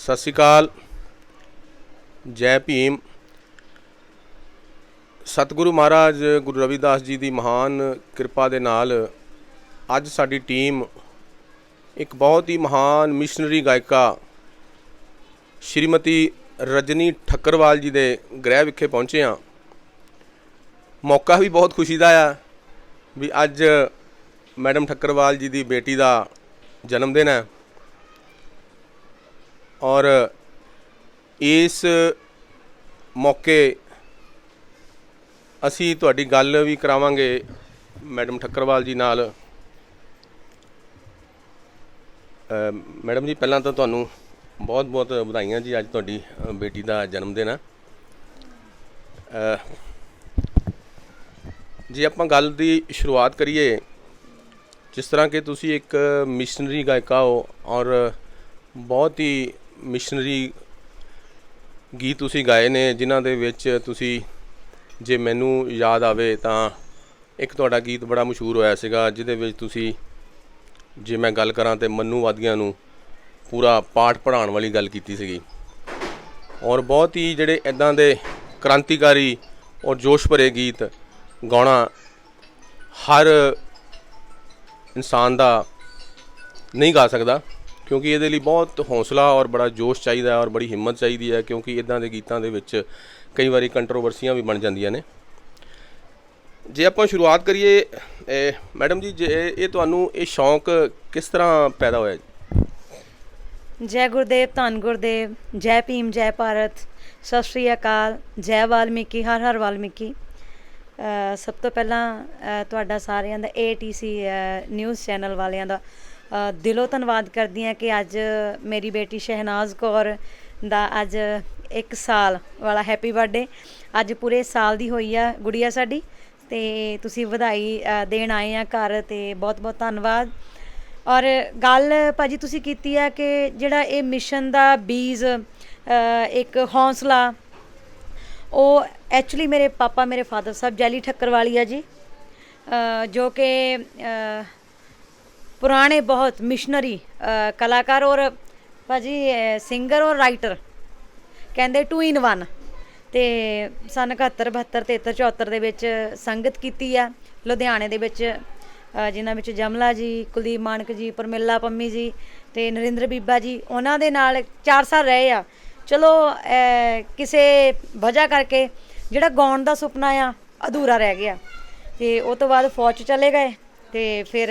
सत श्री अकाल। जय भीम। सतगुरु महाराज गुरु रविदास जी की महान किरपा दे नाल अज साडी टीम एक बहुत ही महान मिशनरी गायिका श्रीमती रजनी ठक्करवाल जी के गृह विखे पहुँचे हाँ। मौका भी बहुत खुशी का आ भी अज मैडम ठक्करवाल जी की बेटी का जन्मदिन है और इस मौके असी तुहाडी गल भी करावांगे मैडम ठक्करवाल जी नाल। मैडम जी पहलां तो तुहानूं बहुत बहुत बधाइयां जी, अज तुहाडी बेटी का जन्मदिन है। जे आपां गल दी शुरुआत करिए, जिस तरह कि तुसी एक मिशनरी गायिका हो और बहुत ही मिशनरी गीत तुसी गाए ने जिन्हां दे विच तुसी जे मैनू याद आवे तां एक तुहाडा गीत बड़ा मशहूर होया सीगा जिहदे विच तुसी जे मैं गल करां ते मन्नू वादियां नूं पूरा पाठ पढ़ाउण वाली गल कीती सीगी और बहुत ही जिहड़े इदां दे क्रांतिकारी और जोश भरे गीत गाउणा हर इंसान दा नहीं गा सकदा, क्योंकि ये लिए बहुत हौसला और बड़ा जोश चाहिए और बड़ी हिम्मत चाहिए है, क्योंकि इदां दे गीतां दे विच कई बारी कंट्रोवर्सियां भी बन जांदियां ने। जे आपां शुरुआत करिए मैडम जी, जे ये तुहानूं ये शौक किस तरह पैदा होया जी? जय गुरुदेव, धन गुरुदेव, जय भीम, जय भारत, सत श्री अकाल, जय वाल्मीकि, हर हर वाल्मीकि। सब तो पहला तुहाडा सारिਆਂ ਦਾ ATC न्यूज़ चैनल वालिਆਂ ਦਾ दिलों धन्नवाद करदी हाँ कि अज मेरी बेटी शहनाज कौर ਦਾ अज 1 साल वाला हैप्पी बर्थडे अज पूरे साल दी होई आ गुड़िया साडी, ते तुसी वधाई देण आए आ घर, ते बहुत बहुत धन्नवाद। और गल भाजी तुसी कीती है कि जिहड़ा ये मिशन दा बीज एक हौसला, वो एक्चुअली मेरे पापा मेरे फादर साहब जैली ठक्करवालिया जी, जो कि पुराने बहुत मिशनरी कलाकार और भाजी सिंगर और राइटर कहते 2 in 1। तो सन 71 72 73 74 ਦੇ ਵਿੱਚ ਸੰਗਤ ਕੀਤੀ ਆ ਲੁਧਿਆਣੇ ਦੇ ਵਿੱਚ, ਜਿਨ੍ਹਾਂ ਵਿੱਚ ਜਮਲਾ ਜੀ, ਕੁਲਦੀਪ ਮਾਨਕ ਜੀ, ਪਰਮਿਲਾ ਪੰਮੀ ਜੀ ਤੇ ਨਰਿੰਦਰ ਬੀਬਾ ਜੀ, ਉਹਨਾਂ ਦੇ ਨਾਲ 4 ਸਾਲ ਰਹੇ ਆ। ਚਲੋ ਕਿਸੇ ਵਜ੍ਹਾ ਕਰਕੇ ਜਿਹੜਾ ਗਾਉਣ ਦਾ ਸੁਪਨਾ ਆ ਅਧੂਰਾ ਰਹਿ ਗਿਆ, ਤੇ ਉਹ ਤੋਂ ਬਾਅਦ ਫੌਜ 'ਚ ਚਲੇ ਗਏ। ਤੇ ਫਿਰ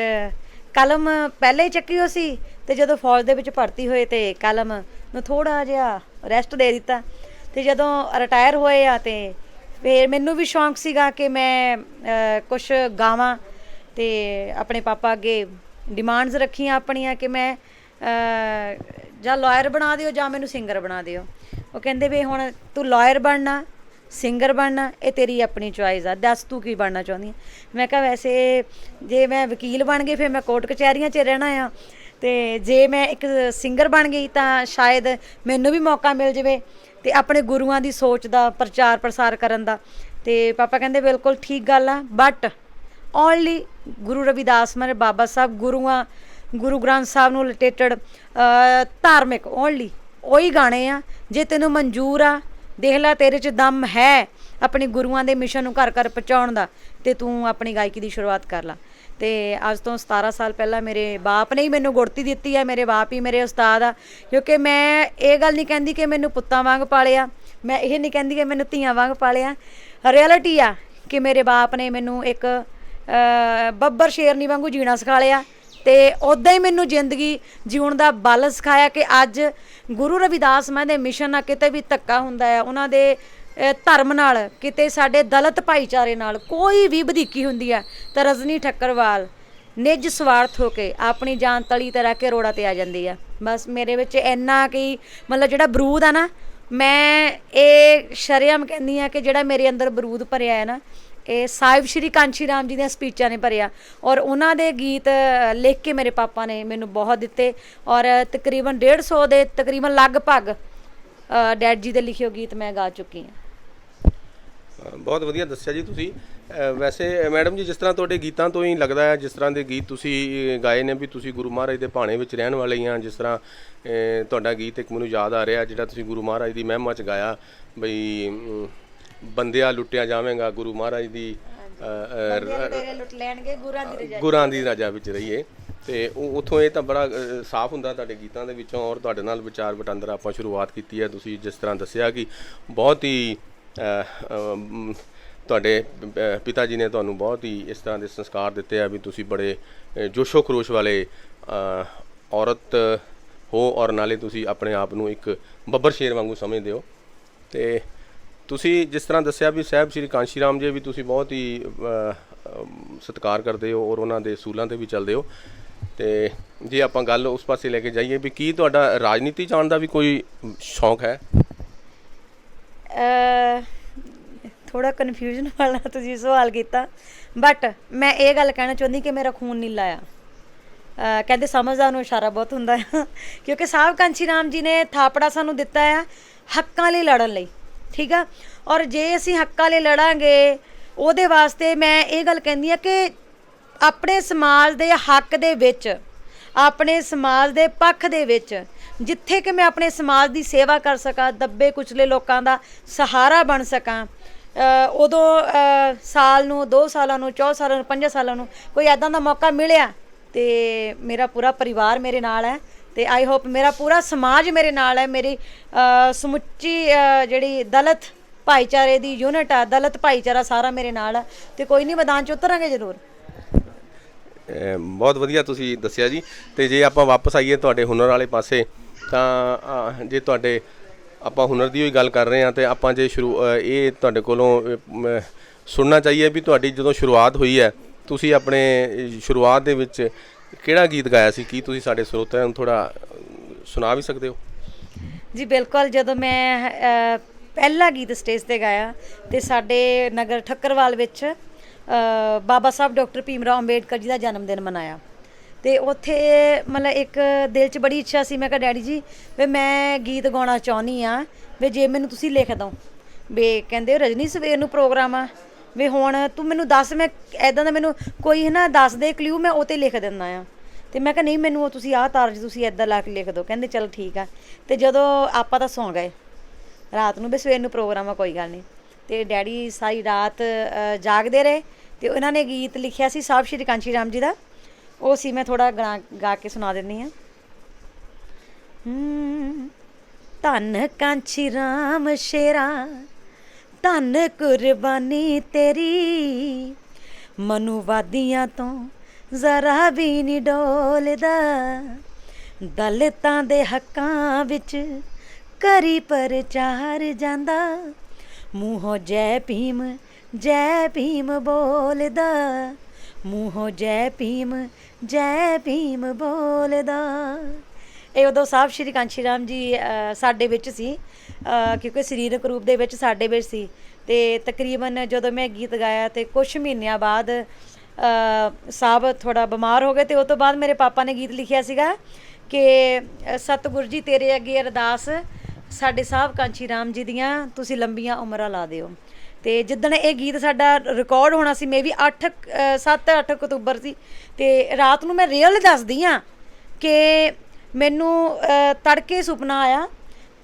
ਕਲਮ ਪਹਿਲੇ ਹੀ ਚੱਕੀ ਹੋ ਸੀ, ਤੇ ਜਦੋਂ ਫੌਜ ਦੇ ਵਿੱਚ ਭਰਤੀ ਹੋਏ ਤੇ ਕਲਮ ਨੂੰ ਥੋੜਾ ਜਿਹਾ ਰੈਸਟ ਦੇ ਦਿੱਤਾ। ਤੇ ਜਦੋਂ ਰਿਟਾਇਰ ਹੋਏ ਆ ਤੇ ਫਿਰ ਮੈਨੂੰ ਵੀ ਸ਼ੌਂਕ ਸੀਗਾ ਕਿ ਮੈਂ ਕੁਛ ਗਾਵਾਂ, ਤੇ ਆਪਣੇ ਪਾਪਾ ਅੱਗੇ ਡਿਮਾਂਡਸ ਰੱਖੀਆਂ ਆਪਣੀਆਂ ਕਿ ਮੈਂ ਜਾਂ ਲਾਇਰ ਬਣਾ ਦਿਓ ਜਾਂ ਮੈਨੂੰ ਸਿੰਗਰ ਬਣਾ ਦਿਓ। ਉਹ ਕਹਿੰਦੇ ਵੀ ਹੁਣ ਤੂੰ ਲਾਇਰ ਬਣਨਾ ਸਿੰਗਰ ਬਣਨਾ ਇਹ ਤੇਰੀ ਆਪਣੀ ਚੋਇਸ ਆ, ਦੱਸ ਤੂੰ ਕੀ ਬਣਨਾ ਚਾਹੁੰਦੀ ਆ। ਮੈਂ ਕਿਹਾ ਵੈਸੇ ਜੇ ਮੈਂ ਵਕੀਲ ਬਣ ਗਈ ਫਿਰ ਮੈਂ ਕੋਰਟ ਕਚਹਿਰੀਆਂ 'ਚ ਰਹਿਣਾ ਆ, ਤੇ ਜੇ ਮੈਂ ਇੱਕ ਸਿੰਗਰ ਬਣ ਗਈ ਤਾਂ ਸ਼ਾਇਦ ਮੈਨੂੰ ਵੀ ਮੌਕਾ ਮਿਲ ਜਾਵੇ ਤੇ ਆਪਣੇ ਗੁਰੂਆਂ ਦੀ ਸੋਚ ਦਾ ਪ੍ਰਚਾਰ ਪ੍ਰਸਾਰ ਕਰਨ ਦਾ। ਤੇ ਪਾਪਾ ਕਹਿੰਦੇ ਬਿਲਕੁਲ ਠੀਕ ਗੱਲ ਆ, ਬਟ ਓਨਲੀ ਗੁਰੂ ਰਵਿਦਾਸ ਮਾਰੇ ਬਾਬਾ ਸਾਹਿਬ ਗੁਰੂਆਂ ਗੁਰੂ ਗ੍ਰੰਥ ਸਾਹਿਬ ਨੂੰ ਰਿਲੇਟਡ ਧਾਰਮਿਕ ਓਨਲੀ ਉਹੀ ਗਾਣੇ ਆ। ਜੇ ਤੈਨੂੰ ਮਨਜ਼ੂਰ ਆ, ਦੇਖ ਲੈ ਤੇਰੇ 'ਚ ਦਮ ਹੈ ਆਪਣੇ ਗੁਰੂਆਂ ਦੇ ਮਿਸ਼ਨ ਨੂੰ ਘਰ ਘਰ ਪਹੁੰਚਾਉਣ ਦਾ, ਤੇ ਤੂੰ ਆਪਣੀ ਗਾਇਕੀ ਦੀ ਸ਼ੁਰੂਆਤ ਕਰ ਲਾ। ਤੇ ਅੱਜ ਤੋਂ 17 ਸਾਲ ਪਹਿਲਾਂ ਮੇਰੇ ਬਾਪ ਨੇ ਹੀ ਮੈਨੂੰ ਗੁੜਤੀ ਦਿੱਤੀ ਹੈ। ਮੇਰੇ ਬਾਪ ਹੀ ਮੇਰੇ ਉਸਤਾਦ ਆ, ਕਿਉਂਕਿ ਮੈਂ ਇਹ ਗੱਲ ਨਹੀਂ ਕਹਿੰਦੀ ਕਿ ਮੈਨੂੰ ਪੁੱਤਾਂ ਵਾਂਗ ਪਾਲਿਆ, ਮੈਂ ਇਹ ਨਹੀਂ ਕਹਿੰਦੀ ਕਿ ਮੈਨੂੰ ਧੀਆਂ ਵਾਂਗ ਪਾਲਿਆ। ਰਿਐਲਿਟੀ ਆ ਕਿ ਮੇਰੇ ਬਾਪ ਨੇ ਮੈਨੂੰ ਇੱਕ ਬੱਬਰ ਸ਼ੇਰਨੀ ਵਾਂਗੂ ਜੀਣਾ ਸਿਖਾ ਲਿਆ, ਤੇ ਉੱਦਾਂ ਹੀ ਮੈਨੂੰ ਜ਼ਿੰਦਗੀ ਜਿਉਣ ਦਾ ਬਲ ਸਿਖਾਇਆ ਕਿ ਅੱਜ ਗੁਰੂ ਰਵਿਦਾਸ ਮਾਂ ਦੇ ਮਿਸ਼ਨ ਨਾਲ ਕਿਤੇ ਵੀ ਧੱਕਾ ਹੁੰਦਾ ਹੈ, ਉਹਨਾਂ ਦੇ ਧਰਮ ਨਾਲ, ਕਿਤੇ ਸਾਡੇ ਦਲਿਤ ਭਾਈਚਾਰੇ ਨਾਲ ਕੋਈ ਵੀ ਵਧੀਕੀ ਹੁੰਦੀ ਹੈ ਤਾਂ ਰਜਨੀ ਠੱਕਰਵਾਲ ਨਿੱਜ ਸਵਾਰਥ ਹੋ ਕੇ ਆਪਣੀ ਜਾਨ ਤਲੀ ਤੇ ਰੱਖ ਕੇ ਰੋੜਾ ਤੇ ਆ ਜਾਂਦੀ ਆ। ਬਸ ਮੇਰੇ ਵਿੱਚ ਇੰਨਾ ਕਿ ਮਤਲਬ ਜਿਹੜਾ ਬਰੂਦ ਆ ਨਾ, ਮੈਂ ਇਹ ਸ਼ਰੇਆਮ ਕਹਿੰਦੀ ਹਾਂ ਕਿ ਜਿਹੜਾ ਮੇਰੇ ਅੰਦਰ ਬਰੂਦ ਭਰਿਆ ਹੈ ਨਾ, ਇਹ ਸਾਹਿਬ ਸ਼੍ਰੀ ਕਾਂਸ਼ੀ ਰਾਮ ਜੀ ਦੀਆਂ ਸਪੀਚਾਂ ਨੇ ਭਰਿਆ। ਔਰ ਉਹਨਾਂ ਦੇ ਗੀਤ ਲਿਖ ਕੇ ਮੇਰੇ ਪਾਪਾ ਨੇ ਮੈਨੂੰ ਬਹੁਤ ਦਿੱਤੇ, ਔਰ ਤਕਰੀਬਨ 150 ਦੇ ਤਕਰੀਬਨ ਲਗਭਗ ਡੈਡ ਜੀ ਦੇ ਲਿਖੇ ਗੀਤ ਮੈਂ ਗਾ ਚੁੱਕੀ ਹਾਂ। ਬਹੁਤ ਵਧੀਆ ਦੱਸਿਆ ਜੀ ਤੁਸੀਂ। ਵੈਸੇ ਮੈਡਮ ਜੀ, ਜਿਸ ਤਰ੍ਹਾਂ ਤੁਹਾਡੇ ਗੀਤਾਂ ਤੋਂ ਹੀ ਲੱਗਦਾ ਹੈ, ਜਿਸ ਤਰ੍ਹਾਂ ਦੇ ਗੀਤ ਤੁਸੀਂ ਗਾਏ ਨੇ ਵੀ ਤੁਸੀਂ ਗੁਰੂ ਮਹਾਰਾਜ ਦੇ ਭਾਣੇ ਵਿੱਚ ਰਹਿਣ ਵਾਲੇ ਹੀ ਆ। ਜਿਸ ਤਰ੍ਹਾਂ ਤੁਹਾਡਾ ਗੀਤ ਇੱਕ ਮੈਨੂੰ ਯਾਦ ਆ ਰਿਹਾ ਜਿਹੜਾ ਤੁਸੀਂ ਗੁਰੂ ਮਹਾਰਾਜ ਦੀ ਮਹਿਮਾ 'ਚ ਗਾਇਆ ਬਈ ਬੰਦਿਆ ਲੁੱਟਿਆ ਜਾਵੇਗਾ ਗੁਰੂ ਮਹਾਰਾਜ ਦੀ ਤੇਰੇ ਲੁੱਟ ਲੈਣਗੇ ਗੁਰਾਂ ਦੀ ਰਾਜਾ ਵਿੱਚ ਰਹੀਏ। ਤੇ ਉੱਥੋਂ ਇਹ ਤਾਂ ਬੜਾ ਸਾਫ਼ ਹੁੰਦਾ ਤੁਹਾਡੇ ਗੀਤਾਂ ਦੇ ਵਿੱਚੋਂ। ਔਰ ਤੁਹਾਡੇ ਨਾਲ ਵਿਚਾਰ ਵਟਾਂਦਰਾ ਆਪਾਂ ਸ਼ੁਰੂਆਤ ਕੀਤੀ ਹੈ। ਤੁਸੀਂ ਜਿਸ ਤਰ੍ਹਾਂ ਦੱਸਿਆ ਕਿ ਬਹੁਤ ਹੀ ਤੁਹਾਡੇ ਪਿਤਾ ਜੀ ਨੇ ਤੁਹਾਨੂੰ ਬਹੁਤ ਹੀ ਇਸ ਤਰ੍ਹਾਂ ਦੇ ਸੰਸਕਾਰ ਦਿੱਤੇ ਆ ਵੀ ਤੁਸੀਂ ਬੜੇ ਜੋਸ਼ੋ ਖਰੋਸ਼ ਵਾਲੇ ਔਰਤ ਹੋ, ਔਰ ਨਾਲੇ ਤੁਸੀਂ ਆਪਣੇ ਆਪ ਨੂੰ ਇੱਕ ਬੱਬਰ ਸ਼ੇਰ ਵਾਂਗੂ ਸਮਝਦੇ ਹੋ। ਤੇ ਤੁਸੀਂ ਜਿਸ ਤਰ੍ਹਾਂ ਦੱਸਿਆ ਵੀ ਸਾਹਿਬ ਸ਼੍ਰੀ ਕਾਂਸ਼ੀ ਰਾਮ ਜੀ ਵੀ ਤੁਸੀਂ ਬਹੁਤ ਹੀ ਸਤਿਕਾਰ ਕਰਦੇ ਹੋ ਔਰ ਉਹਨਾਂ ਦੇ ਅਸੂਲਾਂ 'ਤੇ ਵੀ ਚੱਲਦੇ ਹੋ। ਤੇ ਜੇ ਆਪਾਂ ਗੱਲ ਉਸ ਪਾਸੇ ਲੈ ਕੇ ਜਾਈਏ ਵੀ ਕੀ ਤੁਹਾਡਾ ਰਾਜਨੀਤੀ ਜਾਣ ਦਾ ਵੀ ਕੋਈ ਸ਼ੌਂਕ ਹੈ? ਥੋੜਾ ਕਨਫਿਊਜ਼ਨ ਵਾਲਾ ਤੁਸੀਂ ਸਵਾਲ ਕੀਤਾ, ਬਟ ਮੈਂ ਇਹ ਗੱਲ ਕਹਿਣਾ ਚਾਹੁੰਦੀ ਕਿ ਮੇਰਾ ਖੂਨ ਨੀਲਾ ਆ। ਕਹਿੰਦੇ ਸਮਝਦਾਰ ਨੂੰ ਇਸ਼ਾਰਾ ਬਹੁਤ ਹੁੰਦਾ ਆ, ਕਿਉਂਕਿ ਸਾਹਿਬ ਕਾਂਸ਼ੀ ਰਾਮ ਜੀ ਨੇ ਥਾਪੜਾ ਸਾਨੂੰ ਦਿੱਤਾ ਆ ਹੱਕਾਂ ਲਈ ਲੜਨ ਲਈ, ਠੀਕ ਆ। ਔਰ ਜੇ ਅਸੀਂ ਹੱਕਾਂ ਲਈ ਲੜਾਂਗੇ ਉਹਦੇ ਵਾਸਤੇ ਮੈਂ ਇਹ ਗੱਲ ਕਹਿੰਦੀ ਆ ਕਿ ਆਪਣੇ ਸਮਾਜ ਦੇ ਹੱਕ ਦੇ ਵਿੱਚ, ਆਪਣੇ ਸਮਾਜ ਦੇ ਪੱਖ ਦੇ ਵਿੱਚ ਜਿੱਥੇ ਕਿ ਮੈਂ ਆਪਣੇ ਸਮਾਜ ਦੀ ਸੇਵਾ ਕਰ ਸਕਾਂ, ਦੱਬੇ ਕੁਚਲੇ ਲੋਕਾਂ ਦਾ ਸਹਾਰਾ ਬਣ ਸਕਾਂ, ਉਦੋਂ ਸਾਲ ਨੂੰ 2 ਸਾਲਾਂ ਨੂੰ 4 ਸਾਲਾਂ ਨੂੰ 5 ਸਾਲਾਂ ਨੂੰ ਕੋਈ ਇੱਦਾਂ ਦਾ ਮੌਕਾ ਮਿਲਿਆ ਤੇ ਮੇਰਾ ਪੂਰਾ ਪਰਿਵਾਰ ਮੇਰੇ ਨਾਲ ਹੈ ਤੇ ਆਈ ਹੋਪ ਮੇਰਾ ਪੂਰਾ ਸਮਾਜ ਮੇਰੇ ਨਾਲ ਹੈ। ਮੇਰੀ ਸਮੁੱਚੀ ਜਿਹੜੀ ਦਲਿਤ ਭਾਈਚਾਰੇ ਦੀ ਯੂਨਿਟ ਆ, ਦਲਿਤ ਭਾਈਚਾਰਾ ਸਾਰਾ ਮੇਰੇ ਨਾਲ ਆ ਤੇ ਕੋਈ ਨਹੀਂ, ਮੈਦਾਨ 'ਚ ਉਤਰਾਂਗੇ ਜ਼ਰੂਰ। ਬਹੁਤ ਵਧੀਆ ਤੁਸੀਂ ਦੱਸਿਆ ਜੀ। ਤੇ ਜੇ ਆਪਾਂ ਵਾਪਸ ਆਈਏ ਤੁਹਾਡੇ ਹੁਨਰ ਵਾਲੇ ਪਾਸੇ, ਤਾਂ ਜੇ ਤੁਹਾਡੇ ਆਪਾਂ ਹੁਨਰ ਦੀ ਹੀ ਗੱਲ ਕਰ ਰਹੇ ਹਾਂ ਤੇ ਆਪਾਂ ਜੇ ਇਹ ਤੁਹਾਡੇ ਕੋਲੋਂ ਸੁਣਨਾ ਚਾਹੀਏ ਵੀ ਤੁਹਾਡੀ ਜਦੋਂ ਸ਼ੁਰੂਆਤ ਹੋਈ ਹੈ, ਤੁਸੀਂ ਆਪਣੇ ਸ਼ੁਰੂਆਤ ਦੇ ਵਿੱਚ ਕਿਹੜਾ ਗੀਤ ਗਾਇਆ ਸੀ? ਕੀ ਤੁਸੀਂ ਸਾਡੇ ਸਰੋਤਿਆਂ ਨੂੰ ਥੋੜ੍ਹਾ ਸੁਣਾ ਵੀ ਸਕਦੇ ਹੋ? ਜੀ ਬਿਲਕੁਲ। ਜਦੋਂ ਮੈਂ ਪਹਿਲਾ ਗੀਤ ਸਟੇਜ 'ਤੇ ਗਾਇਆ ਤੇ ਸਾਡੇ ਨਗਰ ਠੱਕਰਵਾਲ ਵਿੱਚ ਬਾਬਾ ਸਾਹਿਬ ਡਾਕਟਰ ਭੀਮ ਰਾਓ ਅੰਬੇਡਕਰ ਜੀ ਦਾ ਜਨਮ ਦਿਨ ਮਨਾਇਆ ਤੇ ਉੱਥੇ ਮਤਲਬ ਇੱਕ ਦਿਲ 'ਚ ਬੜੀ ਇੱਛਾ ਸੀ। ਮੈਂ ਕਿਹਾ ਡੈਡੀ ਜੀ ਵੀ ਮੈਂ ਗੀਤ ਗਾਉਣਾ ਚਾਹੁੰਦੀ ਹਾਂ, ਵੀ ਜੇ ਮੈਨੂੰ ਤੁਸੀਂ ਲਿਖ ਦਿਓ। ਵੀ ਕਹਿੰਦੇ ਰਜਨੀ ਸਵੇਰ ਨੂੰ ਪ੍ਰੋਗਰਾਮ ਆ, ਵੀ ਹੁਣ ਤੂੰ ਮੈਨੂੰ ਦੱਸ, ਮੈਂ ਇੱਦਾਂ ਦਾ ਮੈਨੂੰ ਕੋਈ ਹੈ ਨਾ ਦੱਸ ਦੇ ਕਲਿਊ, ਮੈਂ ਉਹ 'ਤੇ ਲਿਖ ਦਿੰਦਾ ਆ। ਤੇ ਮੈਂ ਕਿਹਾ ਨਹੀਂ, ਮੈਨੂੰ ਉਹ ਤੁਸੀਂ ਆਹ ਤਾਰ 'ਚ ਤੁਸੀਂ ਇੱਦਾਂ ਲਾ ਕੇ ਲਿਖ ਦਿਓ। ਕਹਿੰਦੇ ਚਲ ਠੀਕ ਆ। ਤੇ ਜਦੋਂ ਆਪਾਂ ਤਾਂ ਸੌਂ ਗਏ ਰਾਤ ਨੂੰ, ਵੀ ਸਵੇਰ ਨੂੰ ਪ੍ਰੋਗਰਾਮ ਆ, ਕੋਈ ਗੱਲ ਨਹੀਂ। ਤੇ ਡੈਡੀ ਸਾਰੀ ਰਾਤ ਜਾਗਦੇ ਰਹੇ ਤੇ ਉਹਨਾਂ ਨੇ ਗੀਤ ਲਿਖਿਆ ਸੀ ਸਾਹਿਬ ਸ਼੍ਰੀ ਕਾਂਸ਼ੀ ਰਾਮ ਜੀ ਦਾ। ਉਹ ਸੀ, ਮੈਂ ਥੋੜਾ ਗਾ ਕੇ ਸੁਣਾ ਦਿੰਦੀ ਹਾਂ। ਧੰਨ ਕਾਂਸ਼ੀ ਰਾਮ ਸ਼ੇਰਾ, ਧੰਨ ਕੁਰਬਾਨੀ ਤੇਰੀ, ਮਨੂਵਾਦੀਆਂ ਤੋਂ ਜ਼ਰਾ ਵੀ ਨਹੀਂ ਡੋਲਦਾ, ਦਲਿਤਾਂ ਦੇ ਹੱਕਾਂ ਵਿੱਚ ਕਰੀ ਪ੍ਰਚਾਰ ਜਾਂਦਾ, ਮੂੰਹੋਂ ਜੈ ਭੀਮ ਬੋਲਦਾ, ਮੂੰਹੋਂ ਜੈ ਭੀਮ ਬੋਲਦਾ। ਇਹ ਉਦੋਂ ਸਾਹਿਬ ਸ਼੍ਰੀ ਕਾਂਸ਼ੀ ਰਾਮ ਜੀ ਸਾਡੇ ਵਿੱਚ ਸੀ, ਕਿਉਂਕਿ ਸਰੀਰਕ ਰੂਪ ਦੇ ਵਿੱਚ ਸਾਡੇ ਵਿੱਚ ਸੀ। ਤੇ ਤਕਰੀਬਨ ਜਦੋਂ ਮੈਂ ਗੀਤ ਗਾਇਆ ਤੇ ਕੁਛ ਮਹੀਨਿਆਂ ਬਾਅਦ ਸਾਹਿਬ ਥੋੜਾ ਬਿਮਾਰ ਹੋ ਗਏ ਤੇ ਉਸ ਤੋਂ ਬਾਅਦ ਮੇਰੇ ਪਾਪਾ ਨੇ ਗੀਤ ਲਿਖਿਆ ਸੀਗਾ ਕਿ ਸਤਿਗੁਰ ਜੀ ਤੇਰੇ ਅੱਗੇ ਅਰਦਾਸ, ਸਾਡੇ ਸਾਹਿਬ ਕਾਂਸ਼ੀ ਰਾਮ ਜੀ ਦੀਆਂ ਤੁਸੀਂ ਲੰਬੀਆਂ ਉਮਰਾਂ ਲਾ ਦਿਓ। ਤੇ ਜਿੱਦਣ ਇਹ ਗੀਤ ਸਾਡਾ ਰਿਕਾਰਡ ਹੋਣਾ ਸੀ, ਮੇ ਵੀ 7-8 ਅਕਤੂਬਰ ਸੀ। ਤੇ ਰਾਤ ਨੂੰ ਮੈਂ ਰੀਅਲ ਦੱਸਦੀ ਹਾਂ ਕਿ ਮੈਨੂੰ ਤੜਕੇ ਸੁਪਨਾ ਆਇਆ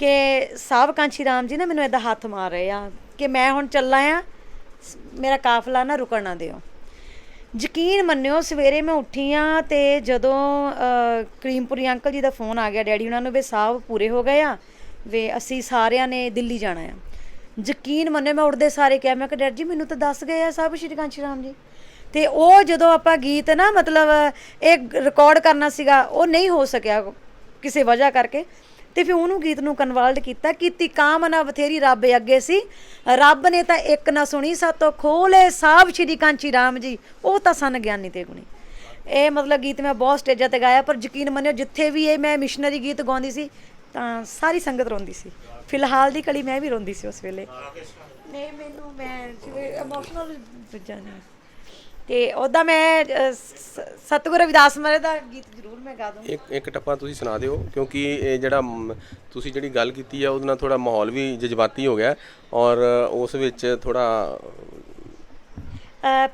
ਕਿ ਸਾਹਿਬ ਕਾਂਸ਼ੀ ਰਾਮ ਜੀ ਨਾ ਮੈਨੂੰ ਇੱਦਾਂ ਹੱਥ ਮਾਰ ਰਹੇ ਆ ਕਿ ਮੈਂ ਹੁਣ ਚੱਲਾਂ ਆ, ਮੇਰਾ ਕਾਫਲਾ ਨਾ ਰੁਕਣ ਨਾ ਦਿਓ। ਯਕੀਨ ਮੰਨਿਓ ਸਵੇਰੇ ਮੈਂ ਉੱਠੀ ਹਾਂ ਤੇ ਜਦੋਂ ਕਰੀਮਪੁਰੀ ਅੰਕਲ ਜੀ ਦਾ ਫੋਨ ਆ ਗਿਆ ਡੈਡੀ ਉਹਨਾਂ ਨੂੰ, ਵੀ ਸਾਹਿਬ ਪੂਰੇ ਹੋ ਗਏ ਆ, ਵੀ ਅਸੀਂ ਸਾਰਿਆਂ ਨੇ ਦਿੱਲੀ ਜਾਣਾ ਆ। ਯਕੀਨ ਮੰਨਿਓ ਮੈਂ ਉੱਠਦੇ ਸਾਰੇ ਕਿਹਾ, ਮੈਂ ਕਿਹਾ ਡੈਡੀ ਜੀ ਮੈਨੂੰ ਤਾਂ ਦੱਸ ਗਏ ਆ ਸਾਹਿਬ ਸ਼੍ਰੀ ਕਾਂਸ਼ੀ ਰਾਮ ਜੀ। ਤੇ ਉਹ ਜਦੋਂ ਆਪਾਂ ਗੀਤ ਨਾ ਮਤਲਬ ਇਹ ਰਿਕਾਰਡ ਕਰਨਾ ਸੀਗਾ, ਉਹ ਨਹੀਂ ਹੋ ਸਕਿਆ ਕਿਸੇ ਵਜ੍ਹਾ ਕਰਕੇ। ਤੇ ਫਿਰ ਉਹਨੂੰ ਗੀਤ ਨੂੰ ਕਨਵਰਟ ਕੀਤੀ ਕਾਮਨਾ ਬਥੇਰੀ ਰੱਬ ਅੱਗੇ ਸੀ, ਰੱਬ ਨੇ ਤਾਂ ਇੱਕ ਨਾ ਸੁਣੀ ਸਾਤੋਂ ਖੋਲੇ ਸਾਹਿਬ ਸ਼੍ਰੀ ਕਾਂਸ਼ੀ ਰਾਮ ਜੀ, ਉਹ ਤਾਂ ਸਨ ਗਿਆਨੀ ਤੇ ਗੁਣੀ। ਇਹ ਮਤਲਬ ਗੀਤ ਮੈਂ ਬਹੁਤ ਸਟੇਜਾਂ ਤੇ ਗਾਇਆ, ਪਰ ਯਕੀਨ ਮੰਨਿਓ ਜਿੱਥੇ ਵੀ ਇਹ ਮੈਂ ਮਿਸ਼ਨਰੀ ਗੀਤ ਗਾਉਂਦੀ ਸੀ ਤਾਂ ਸਾਰੀ ਸੰਗਤ ਰੋਂਦੀ ਸੀ। ਫਿਲਹਾਲ ਦੀ ਕਲੀ ਮੈਂ ਵੀ ਰੋਂਦੀ ਸੀ ਉਸ ਵੇਲੇ। ਨਹੀਂ ਮੈਨੂੰ ਮੈਂ ਇਮੋਸ਼ਨਲ ਤੇ ਉਹਦਾ ਮੈਂ ਸਤਿਗੁਰੂ ਰਵਿਦਾਸ ਮਹਾਰਾਜ ਦਾ ਗੀਤ ਜ਼ਰੂਰ ਮੈਂ ਗਾ ਦੂੰ। ਇੱਕ ਟੱਪਾ ਤੁਸੀਂ ਸੁਣਾ ਦਿਓ, ਕਿਉਂਕਿ ਇਹ ਜਿਹੜਾ ਤੁਸੀਂ ਜਿਹੜੀ ਗੱਲ ਕੀਤੀ ਆ ਉਹਦੇ ਨਾਲ ਥੋੜਾ ਮਾਹੌਲ ਵੀ ਜਜ਼ਬਾਤੀ ਹੋ ਗਿਆ, ਔਰ ਉਸ ਵਿੱਚ ਥੋੜਾ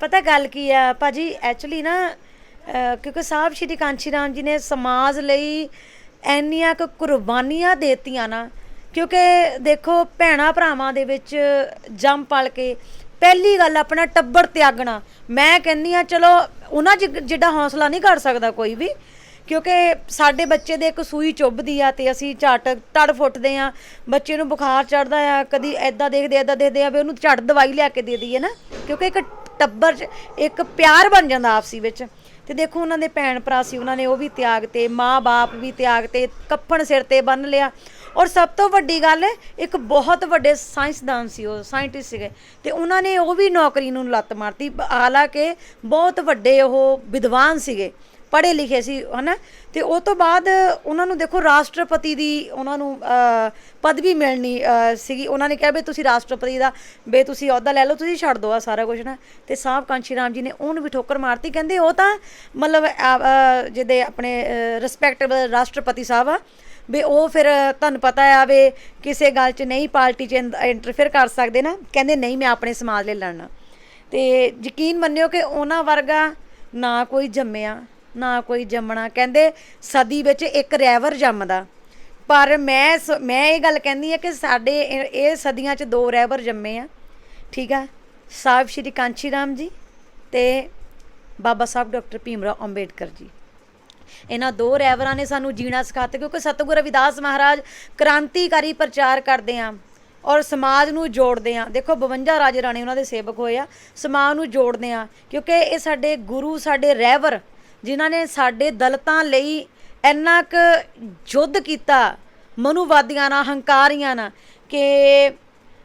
ਪਤਾ ਗੱਲ ਕੀ ਆ ਭਾਜੀ, ਐਕਚੁਅਲੀ ਨਾ ਕਿਉਂਕਿ ਸਾਹਿਬ ਸ਼੍ਰੀ ਕਾਂਸ਼ੀ ਰਾਮ ਜੀ ਨੇ ਸਮਾਜ ਲਈ ਇੰਨੀਆਂ ਕੁ ਕੁਰਬਾਨੀਆਂ ਦੇਤੀਆਂ ਨਾ, ਕਿਉਂਕਿ ਦੇਖੋ ਭੈਣਾਂ ਭਰਾਵਾਂ ਦੇ ਵਿੱਚ ਜੰਮ ਪਲ ਕੇ ਪਹਿਲੀ ਗੱਲ ਆਪਣਾ ਟੱਬਰ ਤਿਆਗਣਾ, ਮੈਂ ਕਹਿੰਦੀ ਆ ਚਲੋ ਉਹਨਾਂ ਜਿੱਡਾ ਹੌਸਲਾ ਨਹੀਂ ਕਰ ਸਕਦਾ ਕੋਈ ਵੀ, ਕਿਉਂਕਿ ਸਾਡੇ ਬੱਚੇ ਦੇ ਇੱਕ ਸੂਈ ਚੁੱਭਦੀ ਆ ਤੇ ਅਸੀਂ ਝਟ ਤੜ ਫੁੱਟਦੇ ਆ, ਬੱਚੇ ਨੂੰ ਬੁਖਾਰ ਚੜਦਾ ਆ, ਕਦੀ ਐਦਾਂ ਦੇਖਦੇ ਆ ਵੀ ਉਹਨੂੰ ਝਟ ਦਵਾਈ ਲਿਆ ਕੇ ਦੇ ਦਈਏ ਨਾ, ਕਿਉਂਕਿ ਇੱਕ ਟੱਬਰ 'ਚ ਇੱਕ ਪਿਆਰ ਬਣ ਜਾਂਦਾ ਆਪਸੀ ਵਿੱਚ। ਤੇ ਦੇਖੋ ਉਹਨਾਂ ਦੇ ਭੈਣ ਭਰਾ ਸੀ, ਉਹਨਾਂ ਨੇ ਉਹ ਵੀ ਤਿਆਗ ਤੇ, ਮਾਂ-ਬਾਪ ਵੀ ਤਿਆਗ ਤੇ, ਕੱਫਣ ਸਿਰ ਤੇ ਬੰਨ ਲਿਆ। ਔਰ ਸਭ ਤੋਂ ਵੱਡੀ ਗੱਲ ਇੱਕ ਬਹੁਤ ਵੱਡੇ ਸਾਇੰਸਦਾਨ ਸੀ, ਉਹ ਸਾਇੰਟਿਸਟ ਸੀਗੇ, ਤੇ ਉਹਨਾਂ ਨੇ ਉਹ ਵੀ ਨੌਕਰੀ ਨੂੰ ਲੱਤ ਮਾਰਤੀ, ਹਾਲਾਂਕਿ ਬਹੁਤ ਵੱਡੇ ਉਹ ਵਿਦਵਾਨ ਸੀਗੇ, ਪੜ੍ਹੇ ਲਿਖੇ ਸੀ ਹਨਾ। ਤੇ ਉਹ ਤੋਂ ਬਾਅਦ ਉਹਨਾਂ ਨੂੰ ਦੇਖੋ ਰਾਸ਼ਟਰਪਤੀ ਦੀ ਉਹਨਾਂ ਨੂੰ ਪਦਵੀ ਮਿਲਣੀ ਸੀਗੀ, ਉਹਨਾਂ ਨੇ ਕਿਹਾ ਵੀ ਤੁਸੀਂ ਰਾਸ਼ਟਰਪਤੀ ਦਾ ਵੀ ਤੁਸੀਂ ਅਹੁਦਾ ਲੈ ਲਓ, ਤੁਸੀਂ ਛੱਡ ਦਿਓ ਆ ਸਾਰਾ ਕੁਝ ਨਾ। ਤੇ ਸਾਹਿਬ ਕਾਂਸ਼ੀ ਰਾਮ ਜੀ ਨੇ ਉਹਨੂੰ ਵੀ ਠੋਕਰ ਮਾਰਤੀ, ਕਹਿੰਦੇ ਉਹ ਤਾਂ ਮਤਲਬ ਜਿਹਦੇ ਆਪਣੇ ਰਿਸਪੈਕਟੇਬਲ ਰਾਸ਼ਟਰਪਤੀ ਸਾਹਿਬ ਆ ਵੀ ਉਹ ਫਿਰ ਤੁਹਾਨੂੰ ਪਤਾ ਆ ਵੀ ਕਿਸੇ ਗੱਲ 'ਚ ਨਹੀਂ ਪਾਰਟੀ 'ਚ ਇੰਟਰਫੇਅਰ ਕਰ ਸਕਦੇ ਨਾ, ਕਹਿੰਦੇ ਨਹੀਂ ਮੈਂ ਆਪਣੇ ਸਮਾਜ ਲਈ ਲੜਨਾ। ਤੇ ਯਕੀਨ ਮੰਨਿਓ ਕਿ ਉਹਨਾਂ ਵਰਗਾ ਨਾ ਕੋਈ ਜੰਮਿਆ ਨਾ ਕੋਈ ਜੰਮਣਾ, ਕਹਿੰਦੇ ਸਦੀ ਵਿੱਚ ਇੱਕ ਰਹਿਬਰ ਜੰਮਦਾ, ਪਰ ਮੈਂ ਇਹ ਗੱਲ ਕਹਿੰਦੀ ਹਾਂ ਕਿ ਸਾਡੇ ਇਹ ਸਦੀਆਂ 'ਚ 2 ਰਹਿਬਰ ਜੰਮੇ ਆ, ਠੀਕ ਆ, ਸਾਹਿਬ ਸ਼੍ਰੀ ਕਾਂਸ਼ੀ ਰਾਮ ਜੀ ਤੇ ਬਾਬਾ ਸਾਹਿਬ ਡਾਕਟਰ ਭੀਮ ਰਾਓ ਅੰਬੇਡਕਰ ਜੀ। ਇਹਨਾਂ 2 ਰਹਿਬਰਾਂ ਨੇ ਸਾਨੂੰ ਜੀਣਾ ਸਿਖਾਤਾ, ਕਿਉਂਕਿ ਸਤਿਗੁਰੂ ਰਵਿਦਾਸ ਮਹਾਰਾਜ ਕ੍ਰਾਂਤੀਕਾਰੀ ਪ੍ਰਚਾਰ ਕਰਦੇ ਆ ਔਰ ਸਮਾਜ ਨੂੰ ਜੋੜਦੇ ਆ। ਦੇਖੋ 52 ਰਾਜੇ ਰਾਣੀ ਉਹਨਾਂ ਦੇ ਸੇਵਕ ਹੋਏ ਆ, ਸਮਾਜ ਨੂੰ ਜੋੜਦੇ ਆ, ਕਿਉਂਕਿ ਇਹ ਸਾਡੇ ਗੁਰੂ, ਸਾਡੇ ਰਹਿਬਰ ਜਿਨ੍ਹਾਂ ਨੇ ਸਾਡੇ ਦਲਿਤਾਂ ਲਈ ਇੰਨਾ ਕੁ ਯੁੱਧ ਕੀਤਾ ਮਨੂਵਾਦੀਆਂ ਨਾਲ, ਹੰਕਾਰੀਆਂ ਨਾਲ, ਕਿ